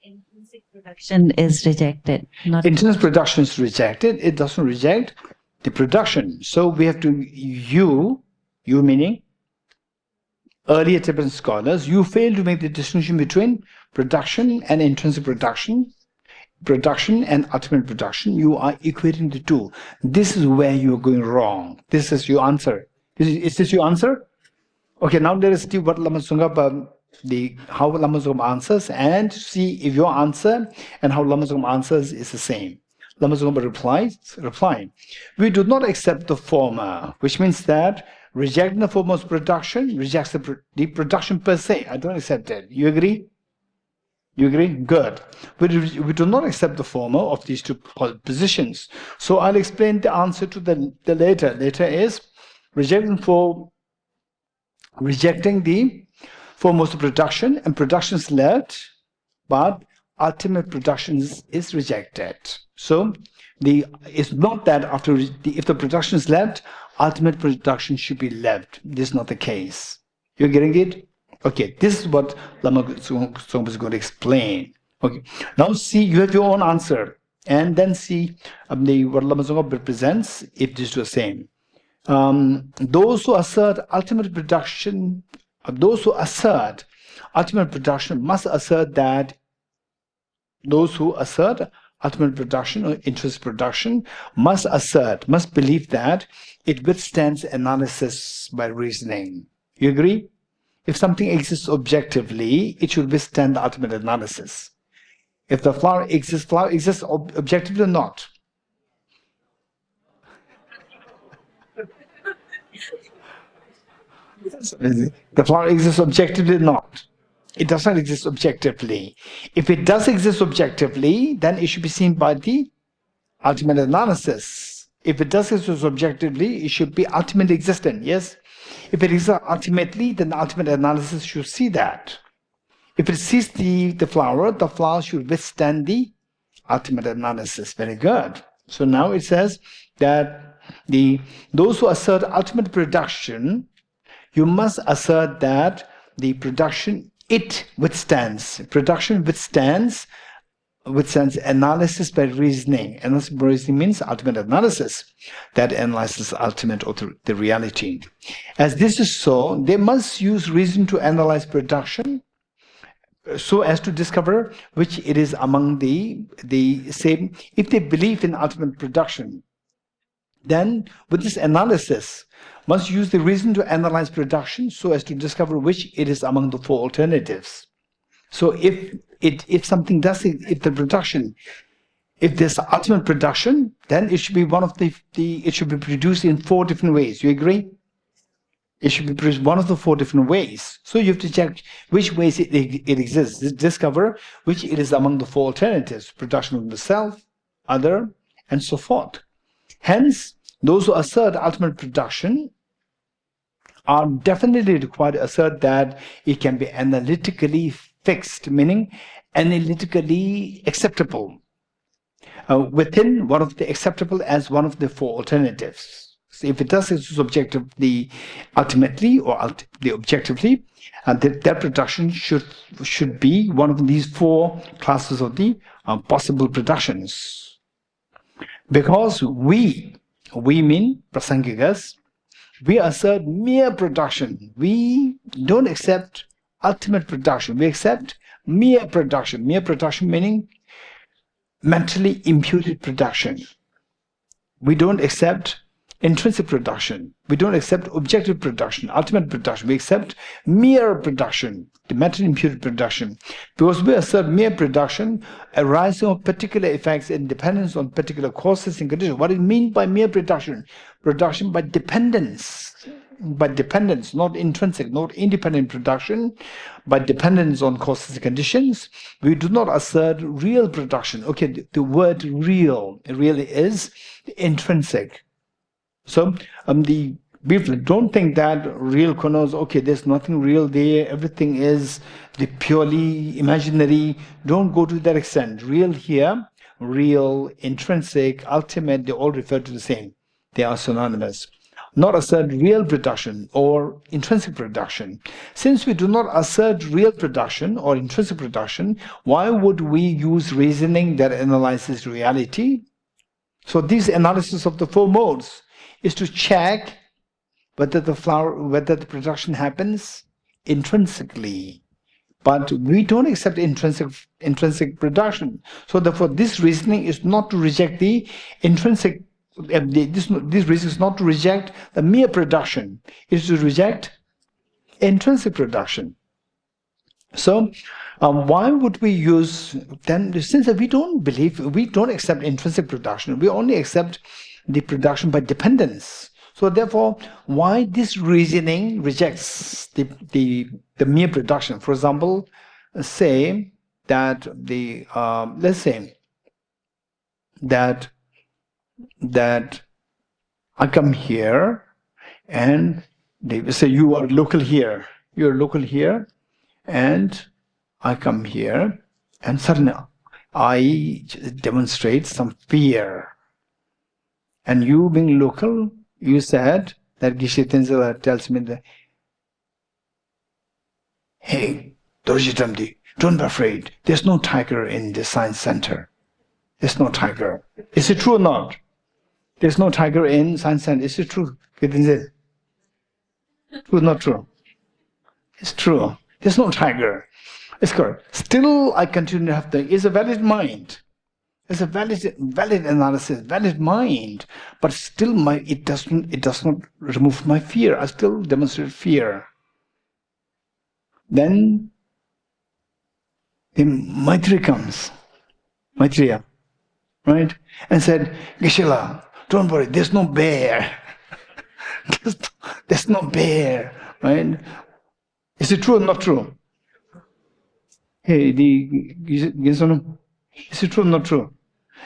Intrinsic production is rejected. Intrinsic production is rejected. It doesn't reject the production. So we have to, you meaning earlier Tibetan scholars, you fail to make the distinction between production and intrinsic production and ultimate production. You are equating the two. This is where you are going wrong. This is your answer. Is this your answer? Okay, now let us see what Lama Tsongkhapa, how Lama Tsongkhapa answers, and see if your answer and how Lama Tsongkhapa answers is the same. Lama Tsongkhapa replying, we do not accept the former, which means that rejecting the four modes of production rejects the production per se. I don't accept it. You agree? You agree? Good. We do not accept the former of these two positions. So I'll explain the answer to the later. Later is rejecting the four modes of production, and production is left, but ultimate production is rejected. So it's not that if the production is left, ultimate production should be left. This is not the case. You're getting it? Okay, this is what Lama Tsongkhapa is going to explain. Okay, now see, you have your own answer, and then see what Lama Tsongkhapa represents if these two are the same. Those who assert ultimate production, must assert that those who assert ultimate production or intrinsic production must believe that it withstands analysis by reasoning. You agree? If something exists objectively, it should withstand the ultimate analysis. If the flower exists objectively or not. The flower exists objectively or not. It does not exist objectively. If it does exist objectively, then it should be seen by the ultimate analysis. If it does exist objectively, it should be ultimately existent, yes? If it exists ultimately, then the ultimate analysis should see that. If it sees the flower should withstand the ultimate analysis. Very good. So now it says that those who assert ultimate production, you must assert that the production, it withstands. Production withstands analysis by reasoning. Analysis by reasoning means ultimate analysis that analyzes ultimate or the reality. As this is so, they must use reason to analyze production so as to discover which it is among the same. If they believe in ultimate production, then with this analysis, must use the reason to analyze production so as to discover which it is among the four alternatives. So if something does, if there's ultimate production, then it should be one of it should be produced in four different ways. You agree? It should be produced one of the four different ways. So you have to check which ways it exists. Discover which it is among the four alternatives: production of the self, other, and so forth. Hence, those who assert ultimate production are definitely required to assert that it can be analytically fixed, meaning analytically acceptable, within one of the acceptable as one of the four alternatives. So if it does exist objectively, ultimately, or the objectively, that production should be one of these four classes of the possible productions. Because we mean prasangikas, we assert mere production. We don't accept ultimate production. We accept mere production. Mere production meaning mentally imputed production. We don't accept intrinsic production. We don't accept objective production, ultimate production. We accept mere production, the mentally imputed production. Because we assert mere production arising of particular effects in dependence on particular causes and conditions. What do you mean by mere production? Production by dependence. By dependence, not intrinsic, not independent production, but dependence on causes and conditions. We do not assert real production. Okay, the word real really is intrinsic. So people don't think that real connotes, okay, there's nothing real there, everything is the purely imaginary. Don't go to that extent. Real here, real, intrinsic, ultimate, they all refer to the same. They are synonymous. Not assert real production or intrinsic production. Since we do not assert real production or intrinsic production, why would we use reasoning that analyzes reality? So this analysis of the four modes is to check whether the production happens intrinsically. But we don't accept intrinsic production. So therefore, this reasoning is not to reject the intrinsic. This reason is not to reject the mere production. It is to reject intrinsic production. So why would we use then? Since we don't accept intrinsic production, we only accept the production by dependence. So therefore, why this reasoning rejects the mere production? For example, say that let's say that I come here and they say you are local here. You're local here, and I come here, and suddenly I demonstrate some fear. And you being local, you said that Geshe tells me that, hey, Dorji Damdi, don't be afraid. There's no tiger in the science center. There's no tiger. Is it true or not? There's no tiger in science center. Is it true? True or not true? It's true. There's no tiger. It's correct. Still, I continue to have it's a valid mind. It's a valid analysis, valid mind. But still, it does not remove my fear. I still demonstrate fear. Then the Maitri comes, Maitreya, right, and said, Geshe-la, don't worry, there's no bear. there's no bear, right? Is it true or not true? Hey, is it true or not true?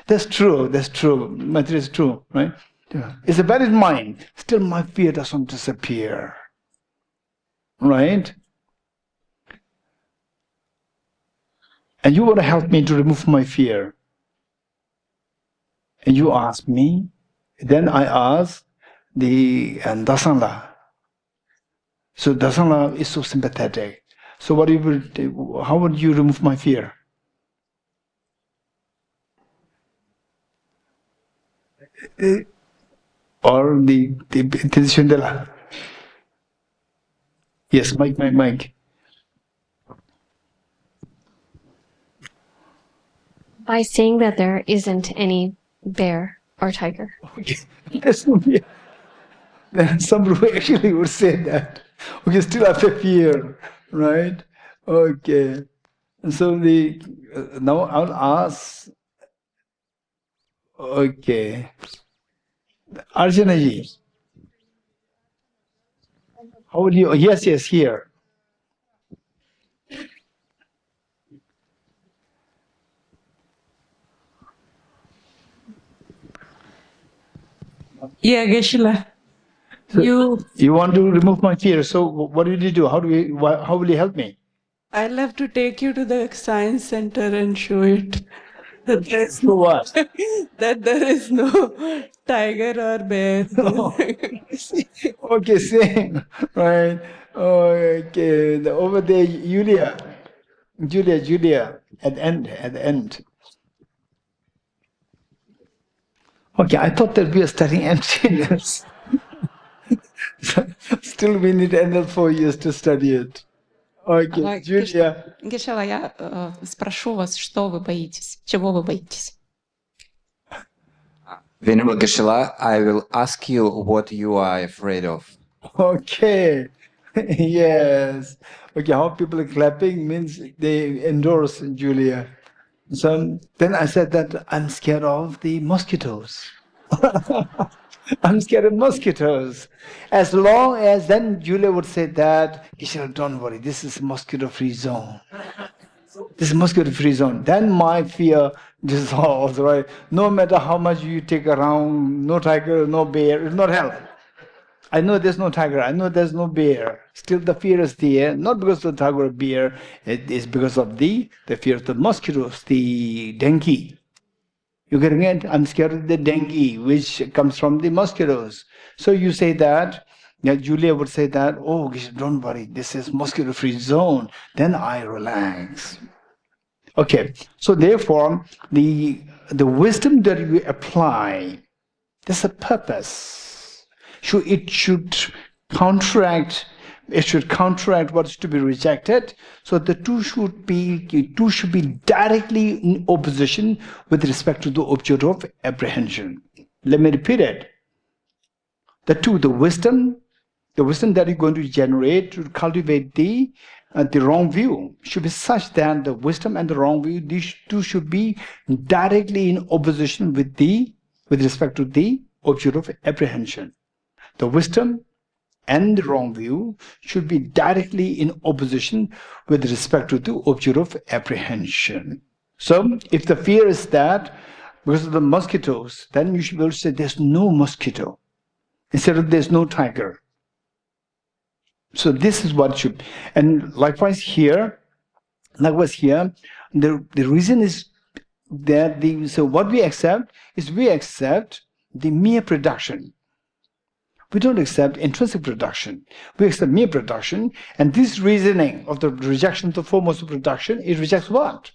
That's true, that's true. Matter is true, right? Yeah. It's a valid mind. Still my fear doesn't disappear. Right? And you want to help me to remove my fear. And you ask me, then I ask the Dasangla. So Dasangla is so sympathetic. So what you will do, how would you remove my fear? Or the Shundala? Yes, Mike. By saying that there isn't any bear or tiger. Okay. There's no fear. Then some people actually would say that. Okay, still after fear, right? Okay. So now I'll ask. Okay. Arjuna ji. How would you? Yes, here. Yeah, Geshe. So you want to remove my fear. So what will you do? How will you help me? I'll have to take you to the science center and show it. That there's So what? that there is no tiger or bear. Okay, same. Right. Okay. Over there, Julia, at the end. Okay, I thought that we are studying emptiness. Still, we need another 4 years to study it. Okay, Julia. Geshe, я спрошу вас, что вы боитесь? Чего вы боитесь? Venerable Geshe, I will ask you what you are afraid of. Okay. Yes. Okay, how people are clapping means they endorse Julia. So then I said that I'm scared of the mosquitoes. I'm scared of mosquitoes. As long as then Julia would say that, Geshe, don't worry, this is mosquito-free zone. This is mosquito-free zone. Then my fear dissolves, right? No matter how much you take around, no tiger, no bear, it will not help. I know there's no tiger, I know there's no bear. Still the fear is there, not because of the tiger or bear, it is because of the fear of the mosquitoes, the dengue. You getting it? I'm scared of the dengue, which comes from the mosquitoes. So you say that, Julia would say that, oh, don't worry, this is mosquito-free zone. Then I relax. Okay, so therefore, the wisdom that you apply, there's a purpose. It should counteract what is to be rejected. So the two should be directly in opposition with respect to the object of apprehension. Let me repeat it. The wisdom that you're going to generate to cultivate the wrong view should be such that the wisdom and the wrong view, these two should be directly in opposition with respect to the object of apprehension. The wisdom and the wrong view should be directly in opposition with respect to the object of apprehension. So if the fear is that because of the mosquitoes, then you should be able to say there's no mosquito instead of there's no tiger. So this is what should, and likewise here, the reason is that so what we accept is we accept the mere production. We don't accept intrinsic production. We accept mere production, and this reasoning of the rejection of the four modes of production, it rejects what?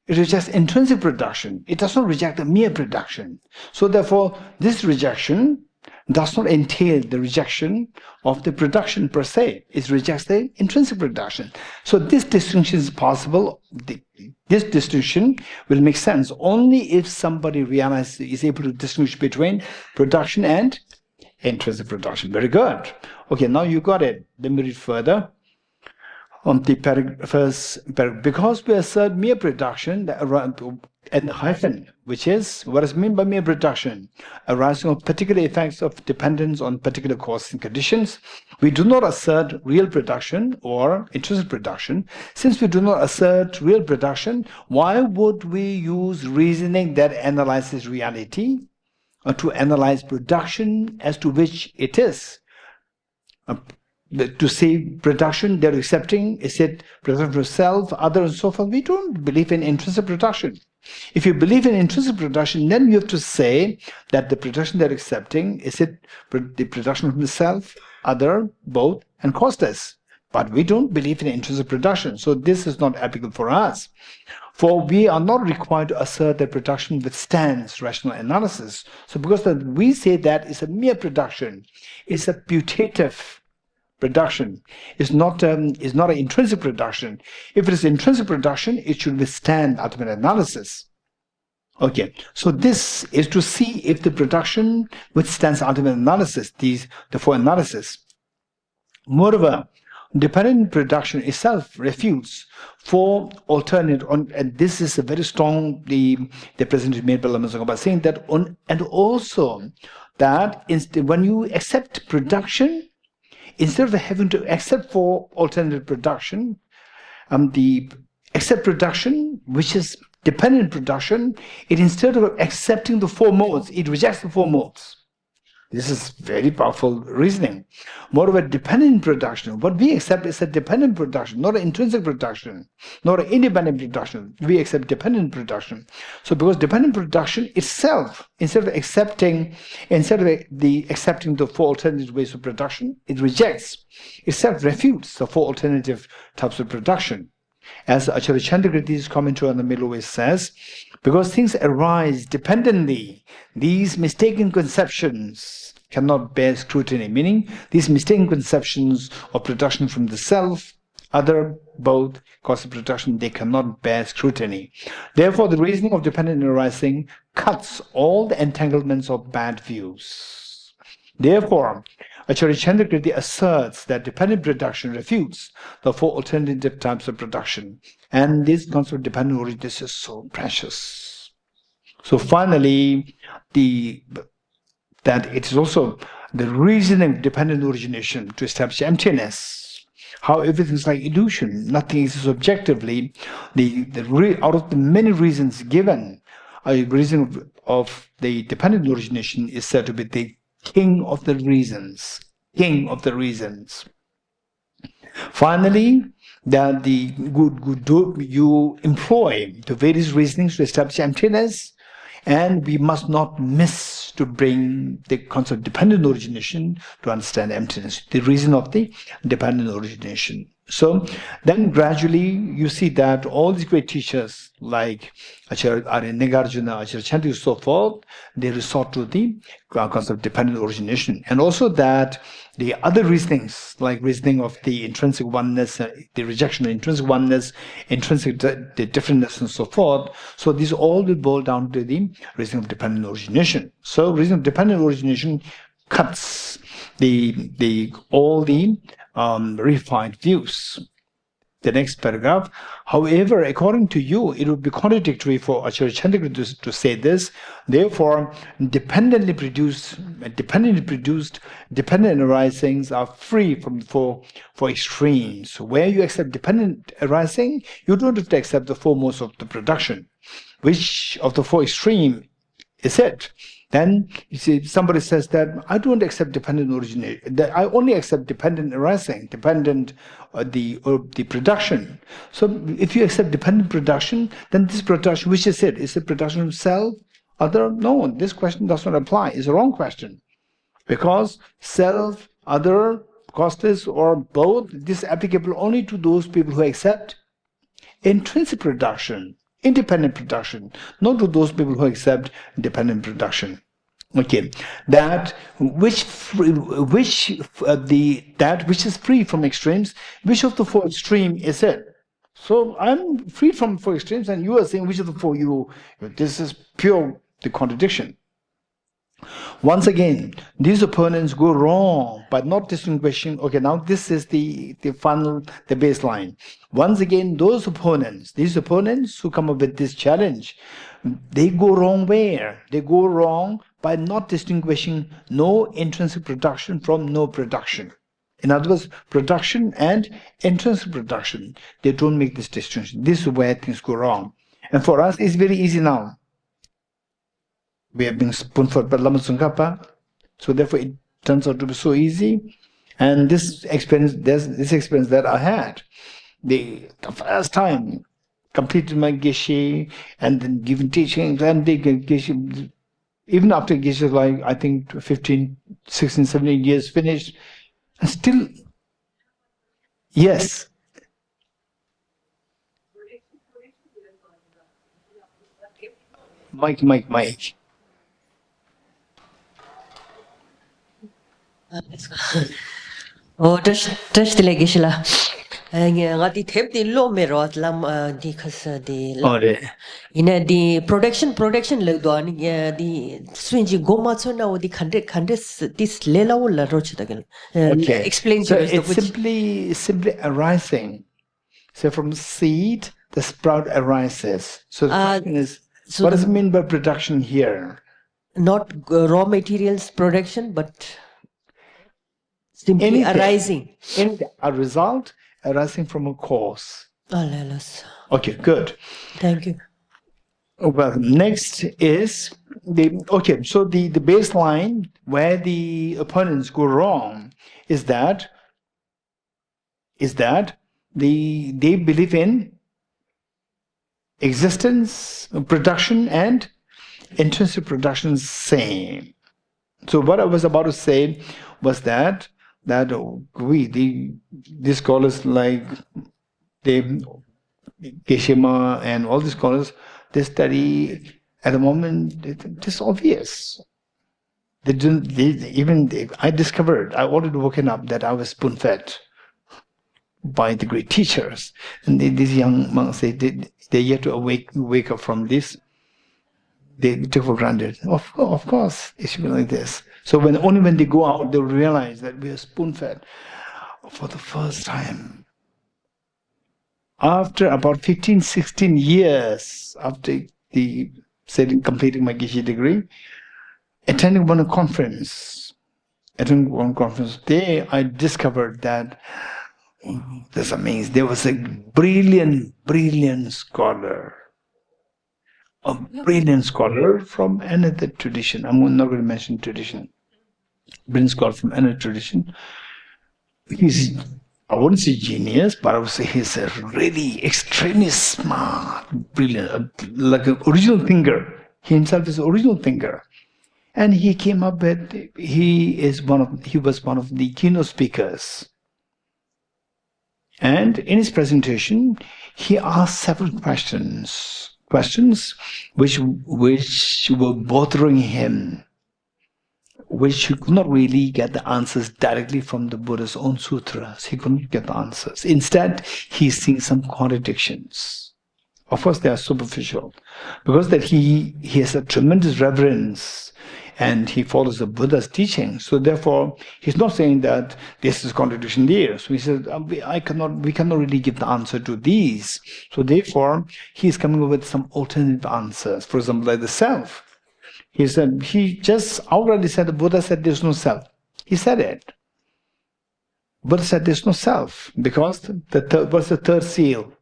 It rejects intrinsic production. It does not reject the mere production. So therefore, this rejection does not entail the rejection of the production per se. It rejects the intrinsic production. So this distinction is possible. This distinction will make sense only if somebody is able to distinguish between production and intrinsic production. Very good. Okay, now you got it. Let me read further. on the because we assert mere production and hyphen, which is what is meant by mere production, arising of particular effects of dependence on particular causes and conditions. We do not assert real production or intrinsic production. Since we do not assert real production, why would we use reasoning that analyzes reality to analyze production as to which it is? To say production, they're accepting, is it production of self, other, and so forth? We don't believe in intrinsic production. If you believe in intrinsic production, then you have to say that the production they're accepting, is it the production of the self, other, both, and causeless? But we don't believe in intrinsic production, so this is not applicable for us. For we are not required to assert that production withstands rational analysis. So because we say that it's a mere production, it's a putative production, is not an intrinsic production. If it is intrinsic production, it should withstand ultimate analysis. Okay, so this is to see if the production withstands ultimate analysis, the four analysis. Moreover, dependent production itself refutes four alternate, and this is a very strong the presentation made by Lama Tsongkhapa, saying that and also that when you accept production, instead of having to accept for alternative production, the accept production, which is dependent production, it instead of accepting the four modes, it rejects the four modes. This is very powerful reasoning. Moreover, dependent production, what we accept is a dependent production, not an intrinsic production, not an independent production. We accept dependent production. So because dependent production itself, instead of accepting the four alternative ways of production, it rejects, itself refutes the four alternative types of production. As Acharya Chandrakirti's commentary on the Middle Way says, because things arise dependently, these mistaken conceptions cannot bear scrutiny, meaning these mistaken conceptions of production from the self, other, both, cause of production, they cannot bear scrutiny. Therefore, the reasoning of dependent arising cuts all the entanglements of bad views. Therefore, Acharya Chandrakirti asserts that dependent production refutes the four alternative types of production. And this concept of dependent origin, this is so precious. So finally, that it is also the reasoning of dependent origination to establish emptiness. How everything is like illusion, nothing is objectively. Out of the many reasons given, a reason of the dependent origination is said to be the king of the reasons. King of the reasons. Finally, that you employ the various reasonings to establish emptiness, and we must not miss to bring the concept of dependent origination to understand emptiness, the reason of the dependent origination. So then gradually you see that all these great teachers like Acharya Nagarjuna, Acharya Chandra, so forth, they resort to the concept of dependent origination. And also that the other reasonings, like reasoning of the intrinsic oneness, the rejection of intrinsic oneness, intrinsic the differentness, and so forth. So these all will boil down to the reasoning of dependent origination. So reasoning of dependent origination cuts all the refined views. The next paragraph. However, according to you, it would be contradictory for Acharya Chandrakirti to say this. Therefore, dependent arisings are free from four extremes. Where you accept dependent arising, you don't have to accept the four modes of the production. Which of the four extreme is it? Then you see somebody says that I don't accept dependent origination, that I only accept dependent arising, dependent the production. So if you accept dependent production, then this production, which is it? Is it production of self, other? No, this question does not apply. It's a wrong question. Because self, other, causeless, or both, this is applicable only to those people who accept intrinsic production, independent production, not to those people who accept dependent production. Okay, that which is free from extremes, which of the four extremes is it? So I'm free from four extremes, and you are saying which of the four you. This is pure the contradiction. Once again, these opponents go wrong by not distinguishing. Okay, now this is the final, the baseline. Once again, these opponents who come up with this challenge, they go wrong where? They go wrong by not distinguishing no intrinsic production from no production. In other words, production and intrinsic production, they don't make this distinction. This is where things go wrong. And for us, it's very easy now. We have been spoon-fed by Lama Tsongkhapa, so therefore it turns out to be so easy. And this experience that I had, the first time completed my Geshe and then given teachings, and they Geshe, even after Geshe, like I think 15, 16, 17 years finished, and still, yes. Mike. Oh, just the Geshe. Ngati thep di lo merot lam di khas di ina di production le do ani di swinji goma chona o di khande this lela o la roch dagal. Okay. Explain so to us. It's simply arising. So from seed, the sprout arises. So the question is, so what does it mean by production here? Not raw materials production, but simply arising. A result arising from a cause. Okay, good. Thank you. Well, next is the baseline where the opponents go wrong is that they believe in existence, production, and intrinsic production same. So what I was about to say was that these scholars like Geshe and all these scholars, they study at the moment, it's obvious. I discovered, I already woken up that I was spoon-fed by the great teachers. And these young monks, they're yet to wake up from this. They took for granted. Of course, it should be like this. So only when they go out, they'll realize that we are spoon-fed for the first time. After about 15, 16 years after completing my Geshe degree, attending one conference, there I discovered that that's amazing. There was a brilliant scholar. A brilliant scholar from another tradition. I'm not going to mention tradition. Brilliant scholar from another tradition. I wouldn't say genius, but I would say he's a really extremely smart, brilliant, like an original thinker. He himself is an original thinker. And he came up with, he was one of the keynote speakers. And in his presentation, he asked several questions which were bothering him, which he could not really get the answers directly from the Buddha's own sutras. He couldn't get the answers. Instead, he's seeing some contradictions. Of course, they are superficial, because that he has a tremendous reverence and he follows the Buddha's teaching. So therefore, he's not saying that this is contradiction there. So he says, we cannot really give the answer to these. So therefore, he's coming up with some alternative answers. For example, like the self. He just outrightly said, the Buddha said there's no self. He said it. Buddha said there's no self, because what's the third seal?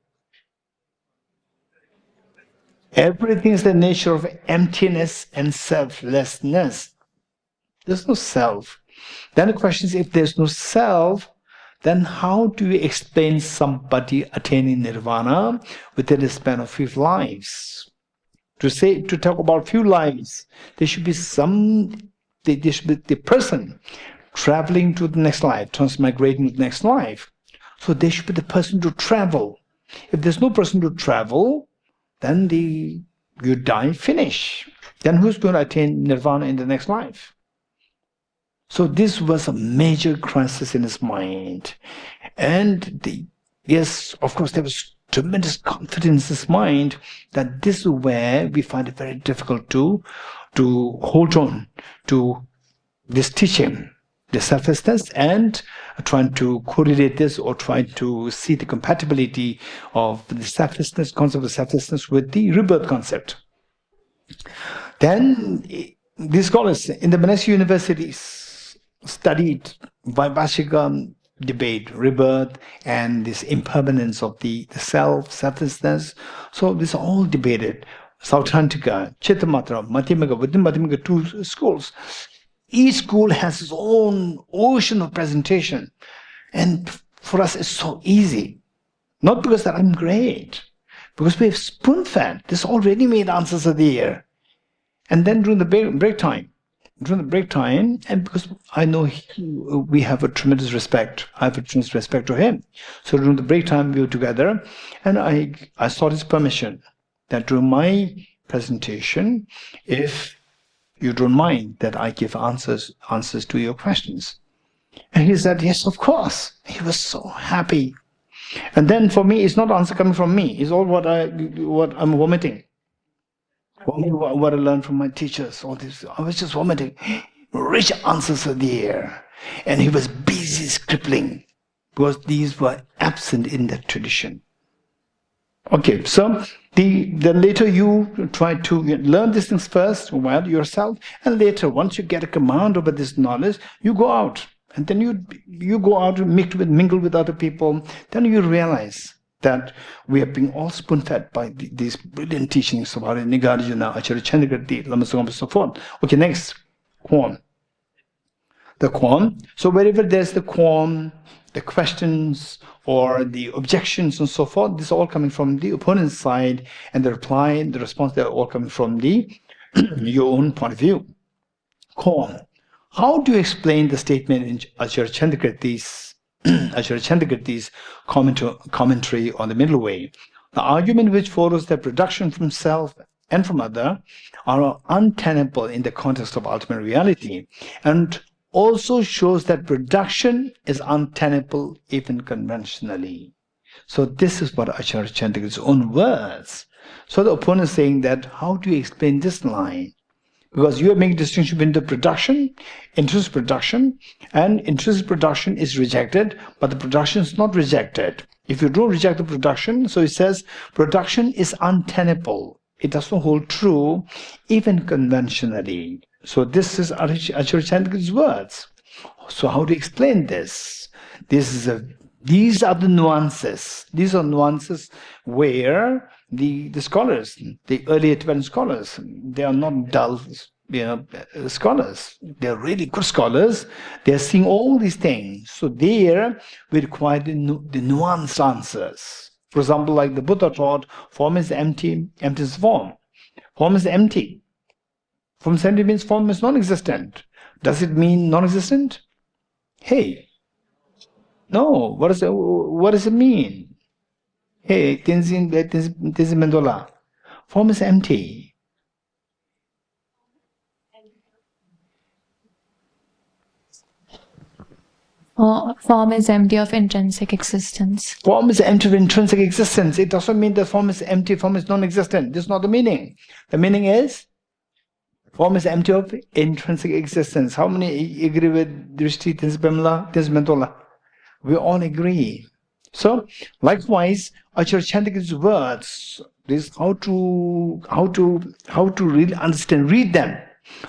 Everything is the nature of emptiness and selflessness. There's no self. Then the question is, if there's no self, then how do you explain somebody attaining nirvana within a span of 5 lives? To talk about few lives, there should be the person traveling to the next life, transmigrating to the next life. So there should be the person to travel. If there's no person to travel, then you die, finish. Then who's going to attain nirvana in the next life? So this was a major crisis in his mind. And yes, of course, there was tremendous confidence in his mind that this is where we find it very difficult to hold on to this teaching, the selflessness, and trying to correlate this or trying to see the compatibility of the selflessness, concept of selflessness with the rebirth concept. Then these scholars in the monastic universities studied Vaibhashika debate, rebirth, and this impermanence of the self, selflessness. So this is all debated. Sautrantika, Chittamatra, Madhyamaka, within Madhyamaka, 2 schools. Each school has its own ocean of presentation. And for us, it's so easy. Not because that I'm great, because we have spoon-fed. This already made answers are there. And then during the break time, and because I know we have a tremendous respect, I have a tremendous respect to him. So during the break time, we were together, and I sought his permission that during my presentation, if you don't mind that I give answers to your questions. And he said, yes, of course. He was so happy. And then for me, it's not answer coming from me. It's all what I'm vomiting. What I learned from my teachers, all this, I was just vomiting. Rich answers are there. And he was busy scribbling because these were absent in that tradition. Okay, so then later you try to learn these things first, well, yourself, and later, once you get a command over this knowledge, you go out. And then you go out and mingle with other people. Then you realize that we are being all spoon-fed by these brilliant teachings about Negation, Acharya Chandrakirti, Lama, and so forth. Okay, next, qualm. The qualm. So wherever there's the qualm, the questions or the objections and so forth, this is all coming from the opponent's side, and the reply, the response, they're all coming from your own point of view. Qualm. How do you explain the statement in Acharya Chandrakirti's commentary on the middle way? The argument which follows that production from self and from other are untenable in the context of ultimate reality, and also shows that production is untenable even conventionally. So this is what Acharya Chandrakirti's own words. So the opponent is saying that, how do you explain this line? Because you are making a distinction between the production, intrinsic production, and intrinsic production is rejected, but the production is not rejected. If you don't reject the production, so it says production is untenable. It does not hold true, even conventionally. So this is Acharya Chandrakirti's words. So how to explain this? These are the nuances. These are nuances where the scholars, the early Tibetan scholars, they are not dull, scholars. They are really good scholars. They are seeing all these things. So there we require the nuanced answers. For example, like the Buddha taught, form is empty, empty is form. Form is empty. Form is empty means form is non-existent. Does it mean non-existent? Hey, no. What does it mean? Hey, Tenzin Mendola. Form is empty. Form is empty of intrinsic existence. Form is empty of intrinsic existence. It doesn't mean that form is empty, form is non-existent. This is not the meaning. The meaning is form is empty of intrinsic existence. How many agree with Drishti, Mendola? We all agree. So, likewise, Acharya Chandrakirti's words, this how to really understand, read them.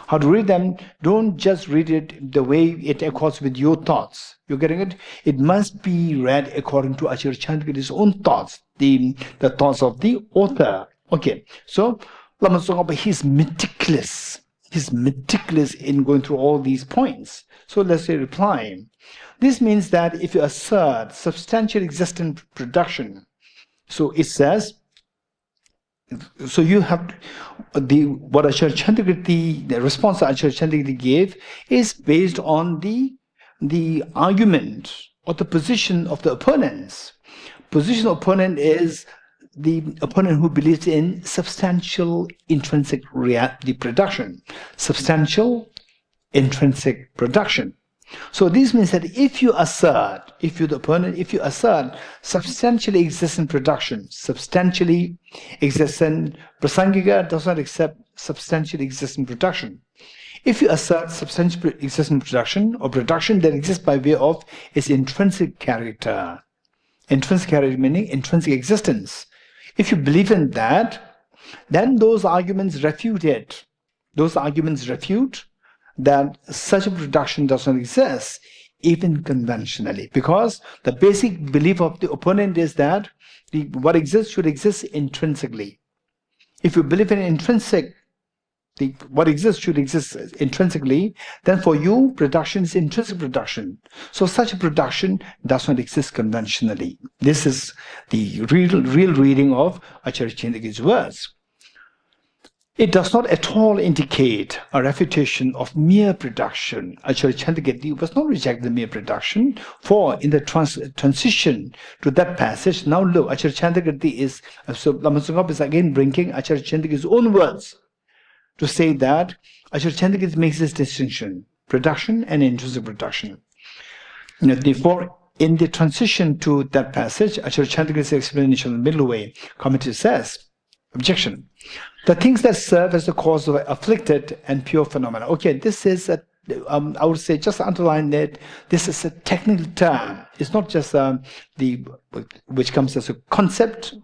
How to read them, don't just read it the way it accords with your thoughts. You're getting it? It must be read according to Acharya Chandrakirti's own thoughts, the thoughts of the author. Okay, so Lama Tsongkhapa, he's meticulous. He's meticulous in going through all these points. So let's say reply. This means that if you assert substantial existent production, so it says, so you have what Acharya Chandrakirti, the response that Acharya Chandrakirti gave is based on the argument or the position of the opponents. Position of opponent is the opponent who believes in substantial intrinsic production. Substantial intrinsic production. So this means that if you assert, if you the opponent, if you assert substantially existent production, substantially existent prasangika does not accept substantially existent production. If you assert substantially existent production or production that exists by way of its intrinsic character meaning intrinsic existence, if you believe in that, then those arguments refute it. Those arguments refute that such a production does not exist, even conventionally, because the basic belief of the opponent is that what exists should exist intrinsically. If you believe in intrinsic, what exists should exist intrinsically, then for you, production is intrinsic production. So such a production does not exist conventionally. This is the real reading of Acharya Chendeki's words. It does not at all indicate a refutation of mere production. Acharya Chendeki was not rejecting the mere production, for in the transition to that passage, now look, Acharya Chendeki is, so Lama Tsongkhapa is again bringing Acharya Chendeki's own words to say that Acharya Chendeki makes this distinction, production and intrinsic production. Therefore, in the transition to that passage, Acharya Chendeki's explanation in the middle way, commentary says, objection. The things that serve as the cause of afflicted and pure phenomena. Okay, this is a, I would say, just underline that this is a technical term. It's not just which comes as a concept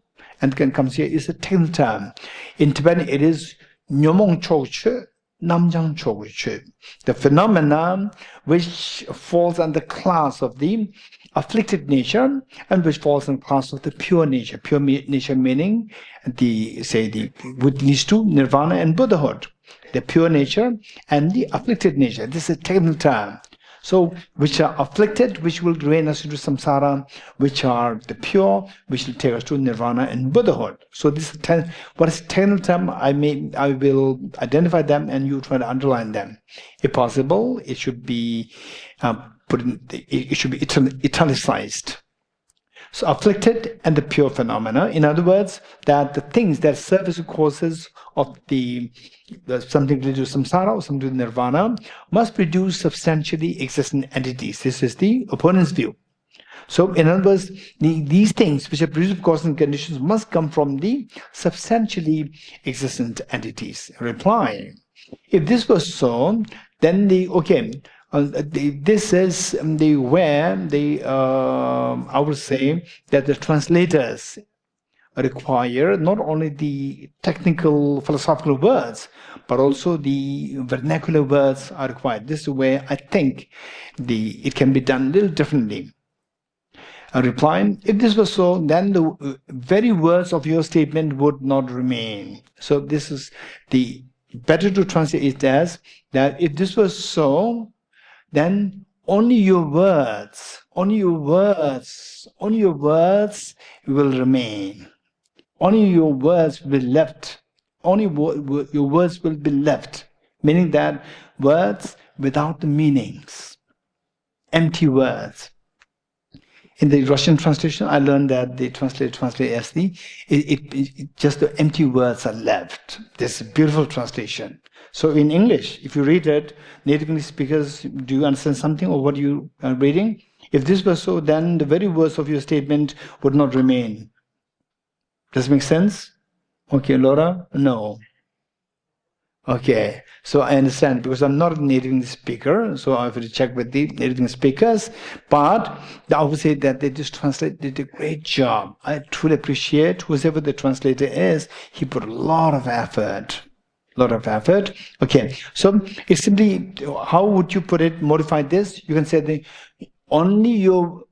and comes here. It's a technical term. In Tibetan, it is nyomong choche, namjang choche. The phenomena which falls under the class of the afflicted nature and which falls in the class of the pure nature. Pure nature meaning which leads to nirvana and Buddhahood. The pure nature and the afflicted nature. This is a technical term. So, which are afflicted, which will drain us into samsara, which are the pure, which will take us to nirvana and Buddhahood. So, this is what is technical term. I will identify them, and you try to underline them. If possible, it should be it should be italicized. So, afflicted and the pure phenomena. In other words, that the things that serve as causes of something related to samsara or something to nirvana must produce substantially existent entities. This is the opponent's view. So, in other words, these things which are produced of causes and conditions must come from the substantially existent entities. Reply: if this was so, then this is where I would say that the translators require not only the technical philosophical words, but also the vernacular words are required. This is where I think it can be done a little differently. A reply: if this was so, then the very words of your statement would not remain. So this is the better to translate it as that if this was so, then only your words will remain. Only your words will be left. Only your words will be left. Meaning that words without the meanings. Empty words. In the Russian translation, I learned that the translate as just the empty words are left. This is a beautiful translation. So in English, if you read it, native English speakers, do you understand something of what you are reading? If this was so, then the very words of your statement would not remain. Does it make sense? Okay, Laura? No. Okay, so I understand because I'm not a native English speaker, so I have to check with the native English speakers. But I would say that they just did a great job. I truly appreciate whoever the translator is. He put a lot of effort. Okay, so it's simply, how would you put it? Modify this. You can say only your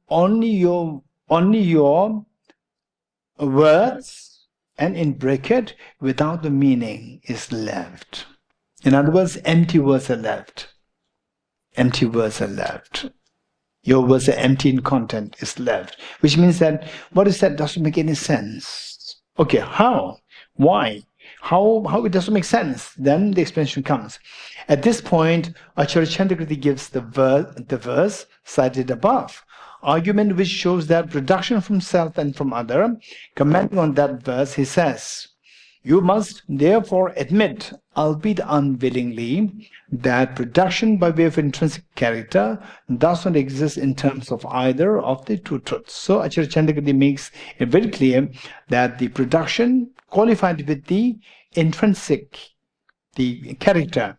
words, and in bracket, without the meaning is left. In other words, empty words are left. Empty words are left. Your words are empty in content is left, which means that what is that doesn't make any sense. Okay, how? Why? How it doesn't make sense? Then the explanation comes. At this point, Acharya Chendeki gives the verse cited above. Argument which shows that production from self and from other. Commenting on that verse, he says, You must therefore admit, albeit unwillingly, that production by way of intrinsic character does not exist in terms of either of the two truths. So Acharya Chandrakirti makes it very clear that the production qualified with the intrinsic, the character,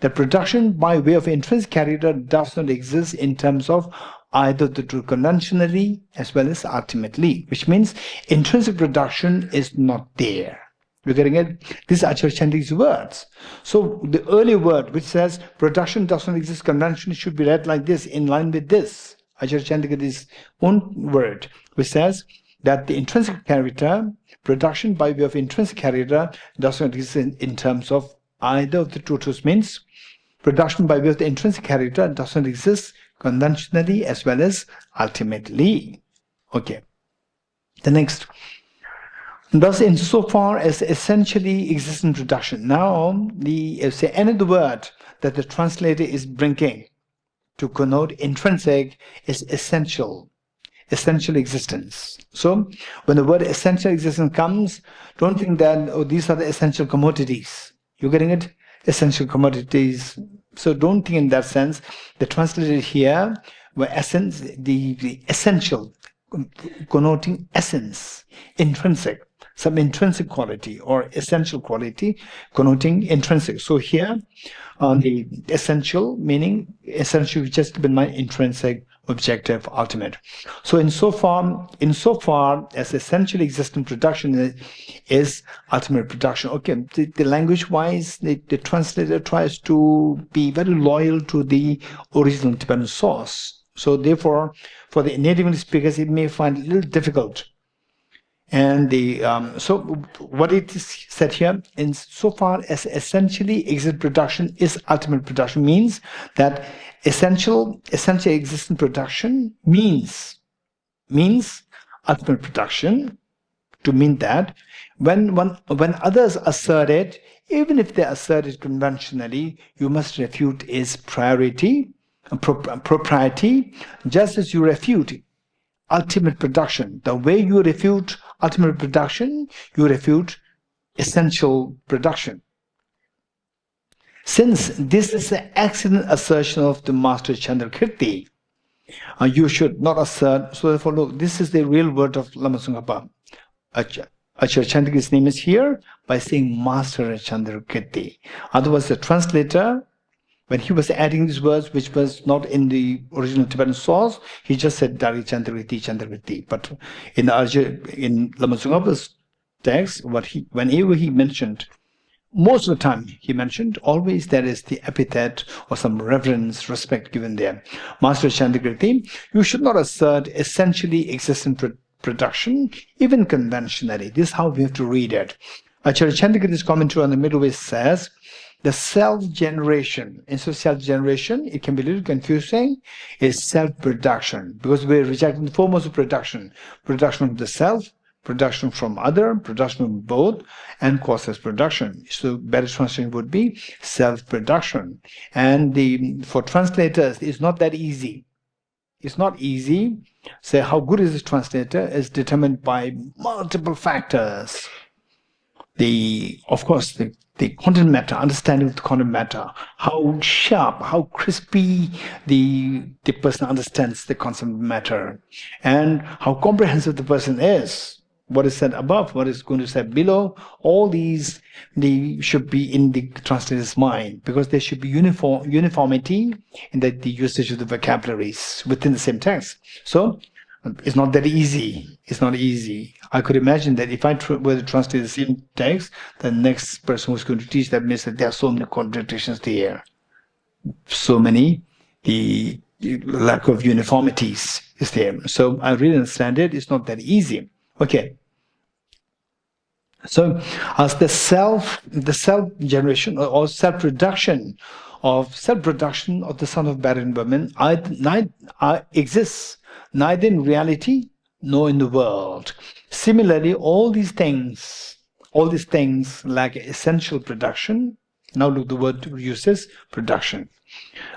the production by way of intrinsic character does not exist in terms of either the truth conventionally as well as ultimately, which means intrinsic production is not there. You're getting it? This is Acharya Chandrakirti's words. So the early word which says production does not exist conventionally should be read like this, in line with this. Acharya Chandrakirti's own word, which says that the intrinsic character, production by way of intrinsic character, does not exist in terms of either of the two truths, means production by way of the intrinsic character does not exist conventionally as well as ultimately. Okay. The next. Thus, insofar as essentially exists in production. Now, say another word that the translator is bringing to connote intrinsic is essential existence. So, when the word essential existence comes, don't think that, oh, these are the essential commodities. You're getting it? Essential commodities. So, don't think in that sense. The translator here, where essence, the essential, connoting essence, intrinsic. Some intrinsic quality or essential quality connoting intrinsic. So here, the essential meaning essential, just keep in mind intrinsic, objective, ultimate. So insofar as essentially existent production is ultimate production. Okay, the language-wise, the translator tries to be very loyal to the original Tibetan source. So therefore, for the native English speakers, it may find it a little difficult. And so what it is said here, in so far as essentially existent production is ultimate production, means that essentially existent production means ultimate production, to mean that when others assert it, even if they assert it conventionally, you must refute its propriety, just as you refute ultimate production. The way you refute ultimate production, you refute essential production. Since this is an accident assertion of the Master Chandrakirti, you should not assert. So therefore, look, this is the real word of Lama Tsongkhapa. Acharya Chandrakirti's name is here by saying Master Chandrakirti. Otherwise, the translator, when he was adding these words, which was not in the original Tibetan source, he just said Dari Chandrakirti. But in Lama Tsongkhapa's text, whenever he mentioned, most of the time he mentioned, always there is the epithet or some reverence, respect given there. Master Chandrakirti, you should not assert essentially existent production, even conventionally. This is how we have to read it. Acharya Chandrakirti's commentary on the middle way says, the self-generation, instead of self-generation, it can be a little confusing, is self-production, because we're rejecting the foremost of production. Production of the self, production from other, production of both, and causes production. So better translation would be self-production. And for translators, it's not that easy. It's not easy. Say how good is this translator is determined by multiple factors. Of course, the content matter, understanding of the content matter, how sharp, how crispy the person understands the concept matter, and how comprehensive the person is. What is said above, what is going to say below, all these they should be in the translator's mind, because there should be uniformity in the usage of the vocabularies within the same text. So it's not that easy. It's not easy. I could imagine that if I were to translate the same text, the next person who's going to teach that means that there are so many contradictions there. So many, the lack of uniformities is there. So I really understand it. It's not that easy. Okay. So as the self-generation or self-production of the son of barren women exists neither in reality nor in the world. Similarly, all these things lack essential production. Now look, the word uses production.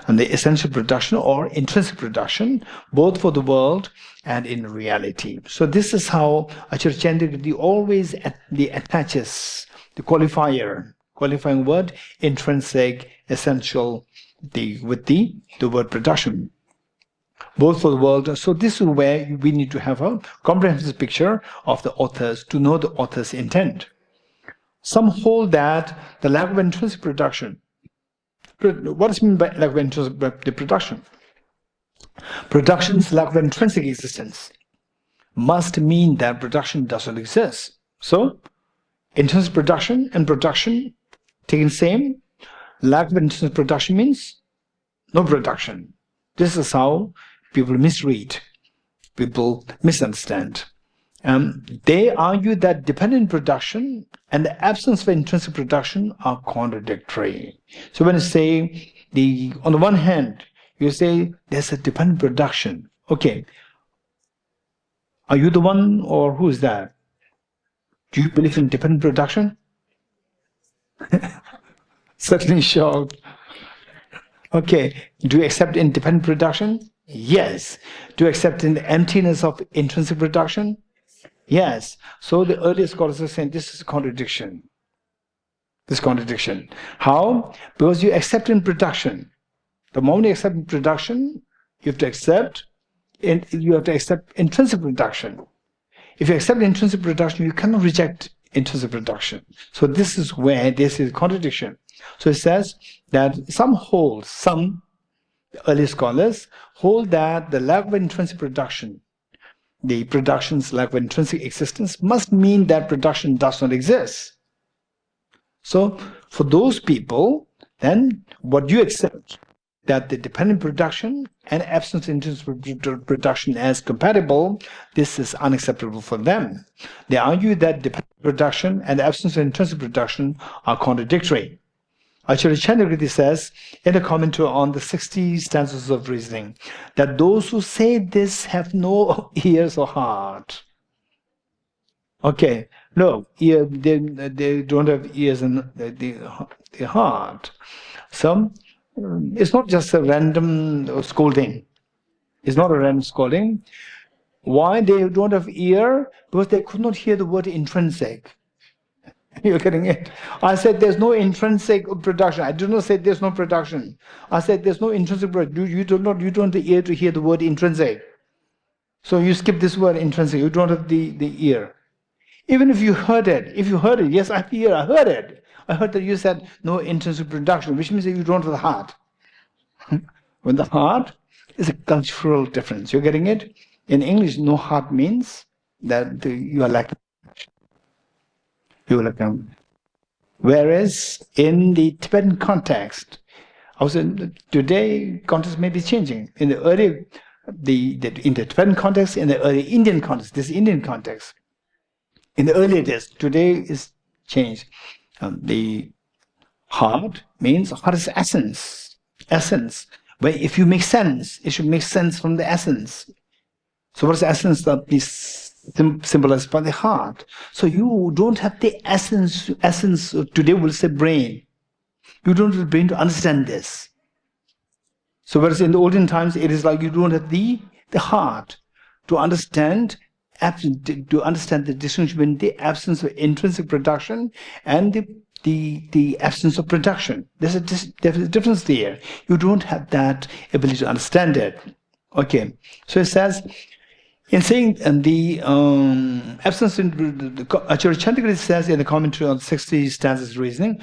And the essential production or intrinsic production, both for the world and in reality. So this is how Acharya Chandrakirti always attaches the qualifying word, intrinsic, essential, with the word production. Both for the world. So this is where we need to have a comprehensive picture of the authors to know the author's intent. Some hold that the lack of intrinsic production. What is meant by lack of intrinsic production? Production's lack of intrinsic existence must mean that production doesn't exist. So, intrinsic production and production taken same. Lack of intrinsic production means no production. This is how people misread, people misunderstand. They argue that dependent production and the absence of intrinsic production are contradictory. So when you say, on the one hand, you say there's a dependent production. Okay, are you the one or who is that? Do you believe in dependent production? Certainly shocked. Okay, do you accept independent production? Yes. Do you accept in the emptiness of intrinsic production? Yes. So the earlier scholars are saying this is a contradiction. This contradiction. How? Because you accept in production. The moment you accept in production, you have to accept intrinsic production. If you accept intrinsic production, you cannot reject intrinsic production. So this is where this is a contradiction. So it says that some early scholars hold that the lack of intrinsic production, the production's lack of intrinsic existence, must mean that production does not exist. So for those people, then what you accept, that the dependent production and absence of intrinsic production as compatible, this is unacceptable for them. They argue that dependent production and the absence of intrinsic production are contradictory. Acharya Chandrakirti says in a commentary on the 60 stanzas of reasoning that those who say this have no ears or heart. Okay, no, they don't have ears and the heart. So it's not just a random scolding. It's not a random scolding. Why they don't have ear? Because they could not hear the word intrinsic. You're getting it? I said there's no intrinsic production. I did not say there's no production. I said there's no intrinsic production. You don't have the ear to hear the word intrinsic. So you skip this word intrinsic. You don't have the ear. Even if you heard it, yes, I hear, I heard it. I heard that you said no intrinsic production, which means that you don't have the heart. When the heart is a cultural difference. You're getting it? In English, no heart means that you are lacking. You will come. Whereas in the Tibetan context, today context may be changing. In the early, in the Tibetan context, in the early Indian context, this Indian context, in the early days, today is changed. The heart means heart is essence. But if you make sense, it should make sense from the essence. So what is the essence of this? Symbolized by the heart. So you don't have the essence today we'll say brain. You don't have the brain to understand this. So whereas in the olden times it is like you don't have the heart to understand the distinction between the absence of intrinsic production and the absence of production. There's a difference there. You don't have that ability to understand it. Okay. So it says, in saying the absence in Acharya Chandrakirti says in the commentary on 60 stanzas reasoning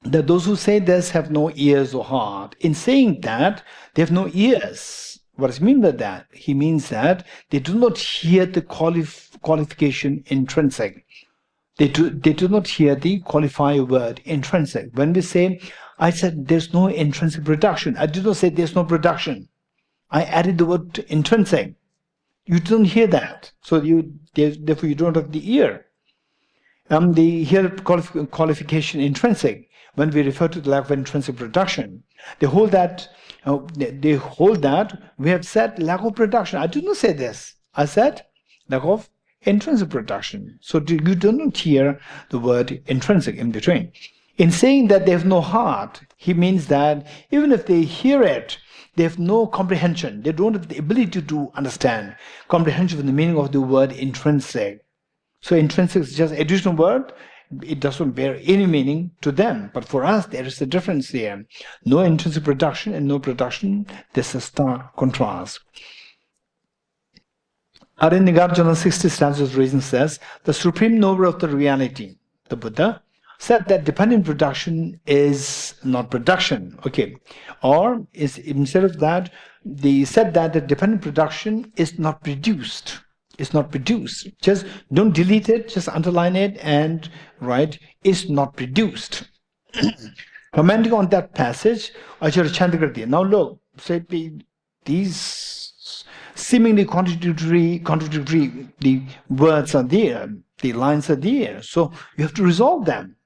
that those who say this have no ears or heart. In saying that, they have no ears. What does he mean by that? He means that they do not hear the qualification intrinsic. They do not hear the qualifier word intrinsic. When we say, I said there's no intrinsic production. I did not say there's no production. I added the word intrinsic. You don't hear that, so therefore you don't have the ear. They hear qualification intrinsic. When we refer to the lack of intrinsic production, they hold that we have said lack of production. I did not say this. I said lack of intrinsic production. So you do not hear the word intrinsic in between. In saying that they have no heart, he means that even if they hear it, they have no comprehension. They don't have the ability to understand comprehension of the meaning of the word intrinsic. So intrinsic is just additional word, it doesn't bear any meaning to them. But for us, there is a difference here. No intrinsic production and no production. There's a stark contrast. Nagarjuna 60 stanzas of reason says, the supreme knower of the reality, the Buddha, said that dependent production is not production. Okay. Or is instead of that, they said that the dependent production is not produced. It's not produced. Just don't delete it, just underline it and write, is not produced. Commenting on that passage, Acharya Chandrakirti. Now look, say these seemingly contradictory the words are there, the lines are there. So you have to resolve them.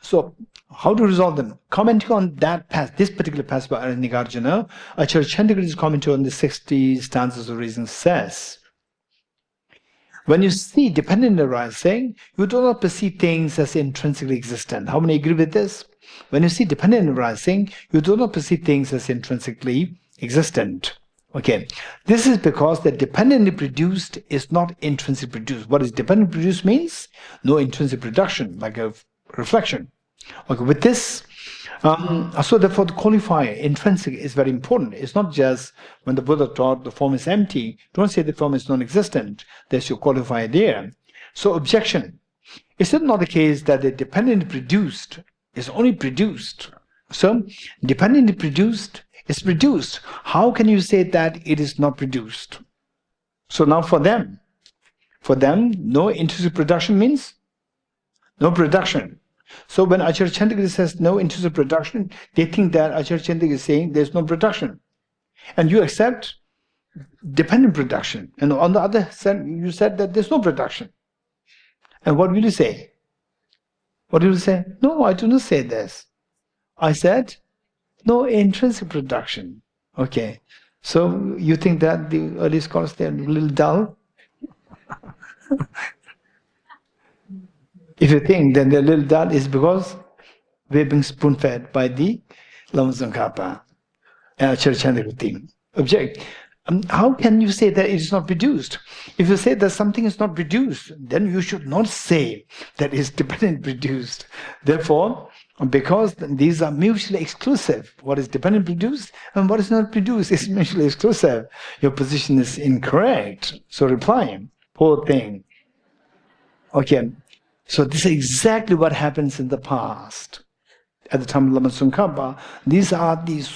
So how to resolve them? Commenting on that passage, this particular passage by Nagarjuna, Acharya Chandrakirti's commentary on the 60 stanzas of reason says, when you see dependent arising, you do not perceive things as intrinsically existent. How many agree with this? When you see dependent arising, you do not perceive things as intrinsically existent. Okay, this is because the dependently produced is not intrinsically produced. What is dependent produced means? No intrinsic production, like a reflection. Okay, with this, so therefore the qualifier, intrinsic, is very important. It's not just when the Buddha taught the form is empty, don't say the form is non-existent. There's your qualifier there. So objection. Is it not the case that the dependently produced is only produced? So dependently produced is produced. How can you say that it is not produced? So now for them, no intrinsic production means no production. So when Acharya Chandrakirti says no intrinsic production, they think that Acharya Chandrakirti is saying there's no production. And you accept dependent production. And on the other side, you said that there's no production. And what will you say? What will you say? No, I do not say this. I said no intrinsic production. Okay. So you think that the early scholars, they're a little dull? If you think that they're a little dull, it's because we're being spoon-fed by the Lama Tsongkhapa and Acharya Chandrakirti. Object. How can you say that it is not produced? If you say that something is not produced, then you should not say that it's dependent produced. Therefore, because these are mutually exclusive, what is dependent produced and what is not produced is mutually exclusive. Your position is incorrect. So reply, poor thing. Okay. So this is exactly what happens in the past. At the time of Lama Tsongkhapa, these are these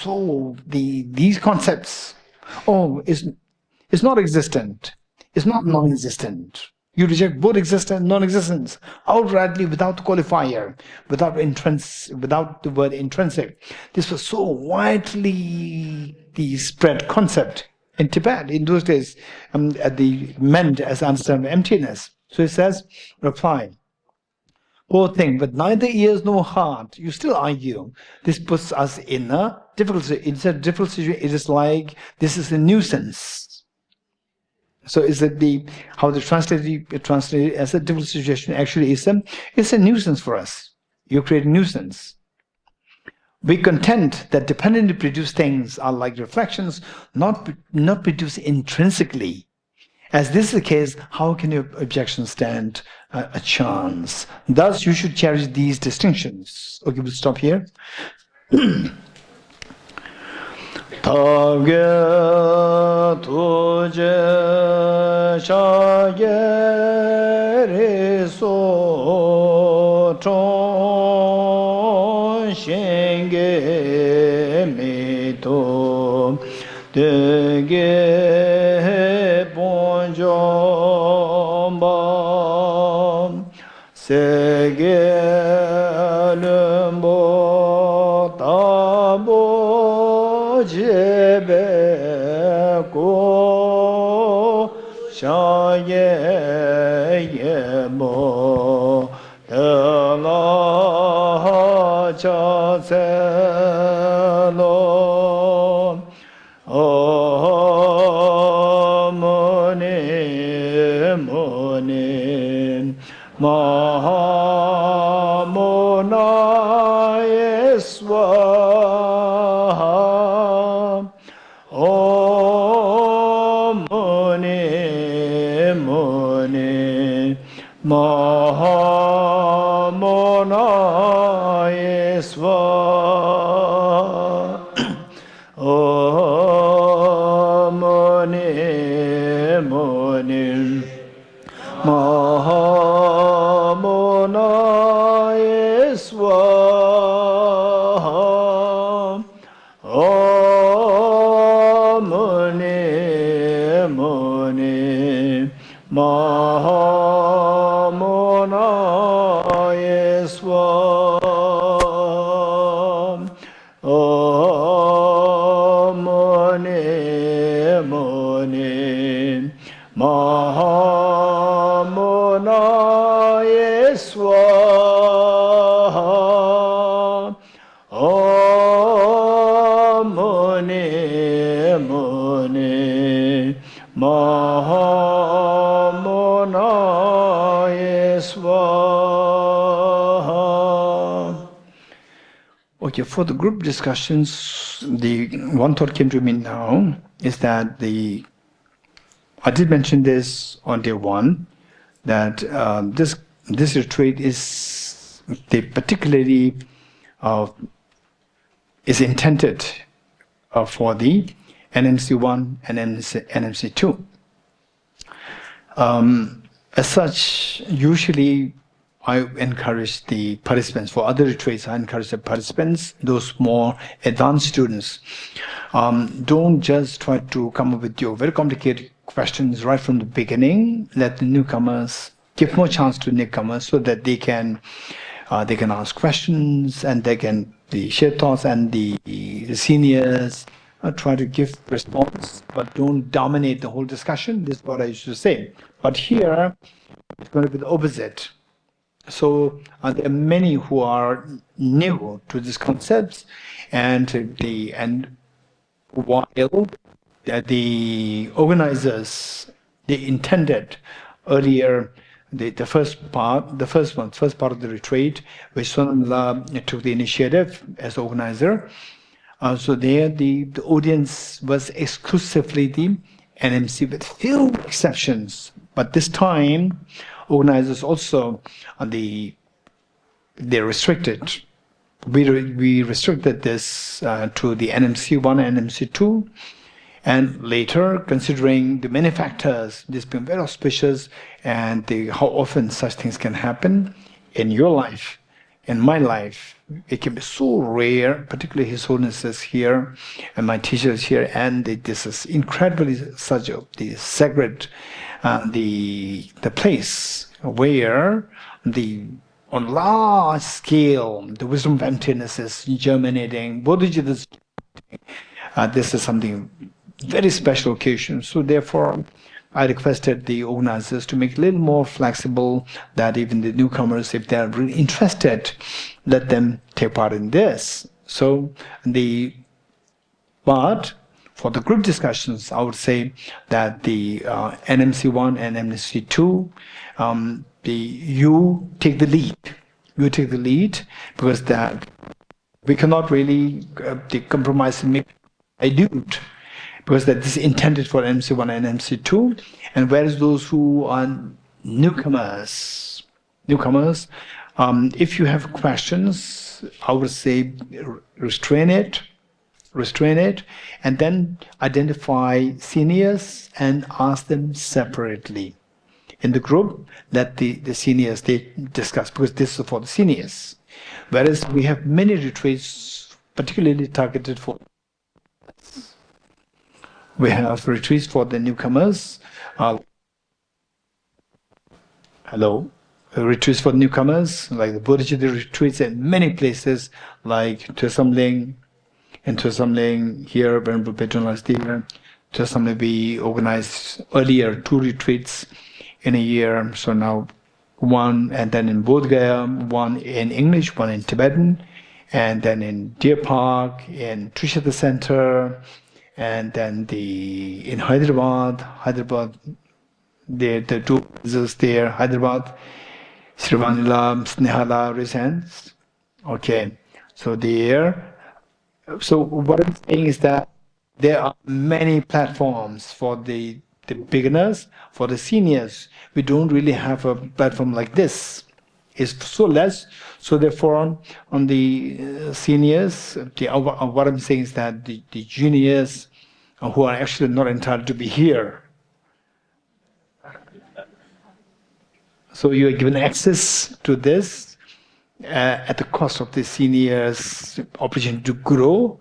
concepts. Oh, it's not existent. It's not non-existent. You reject both existence and non-existence outrightly without the qualifier, without the word intrinsic. This was so widely the spread concept in Tibet in those days, meant as understanding of emptiness. So it says, reply. Poor thing, with neither ears nor heart, you still argue. This puts us in a difficult situation. It's a difficult situation. It is like this is a nuisance. So is it how they translate it as a difficult situation actually is it's a nuisance for us. You create a nuisance. We contend that dependently produced things are like reflections, not produced intrinsically. As this is the case, how can your objection stand a chance? Thus, you should cherish these distinctions. Okay, we'll stop here. Segelumbo tabo jebe ko shaye yebo tela cha selo o muni Mahamona Swaha Om Muni Muni Mahamona Okay, for the group discussions, the one thought came to me now is that I did mention this on day one, that this retreat is particularly is intended for the NMC1 and NMC2. As such, usually I encourage the participants, for other retreats, I encourage the participants, those more advanced students, don't just try to come up with your very complicated questions right from the beginning. Let the newcomers, give more chance to newcomers so that they can ask questions and they can share thoughts, and the seniors try to give response, but don't dominate the whole discussion. This is what I used to say. But here, it's going to be the opposite. So there are many who are new to these concepts, and while the organizers, they intended earlier the first part of the retreat, which Sonamla took the initiative as organizer. So there the audience was exclusively the NMC with few exceptions. But this time, organizers also they restricted. We restricted this to the NMC1 and NMC2, and later, considering the many factors, this being very auspicious, and how often such things can happen in your life, in my life, it can be so rare. Particularly His Holiness is here, and my teacher is here, and this is incredibly such the sacred. The place where on large scale the wisdom of emptiness is germinating, Bodhiji is this is something very special occasion. So therefore, I requested the organizers to make it a little more flexible, that even the newcomers, if they are really interested, let them take part in this. So but for the group discussions, I would say that the NMC1 and NMC2, you take the lead. You take the lead, because that we cannot really compromise and make a dude, because that is intended for NMC1 and NMC2. And whereas those who are newcomers, if you have questions, I would say restrain it, and then identify seniors and ask them separately. In the group, let the seniors, they discuss, because this is for the seniors. Whereas we have many retreats particularly targeted for, we have retreats for the newcomers. Retreats for newcomers, like the Bodhicitta retreats in many places, like Tusamling, in Tusamling here, when we patronized there. Tusamling, we organized earlier 2 retreats in a year. So now one, and then in Bodh Gaya, one in English, one in Tibetan, and then in Deer Park, in Trishita Center, and then in Hyderabad, the 2 places there, Hyderabad, Srivanila, Snehala, Residence. Okay, so there. So what I'm saying is that there are many platforms for the beginners. For the seniors, we don't really have a platform like this is so less. So therefore, on the seniors, what I'm saying is that the juniors who are actually not entitled to be here, so you are given access to this at the cost of the seniors' opportunity to grow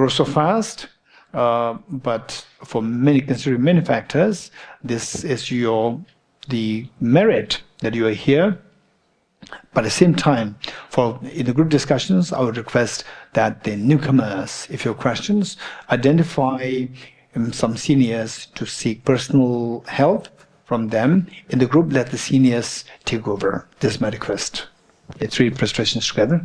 so fast. But for considering many factors, this is the merit that you are here. But at the same time, in the group discussions, I would request that the newcomers, if you have questions, identify some seniors to seek personal help from them. In the group, let the seniors take over. This is my request. The three presentations together.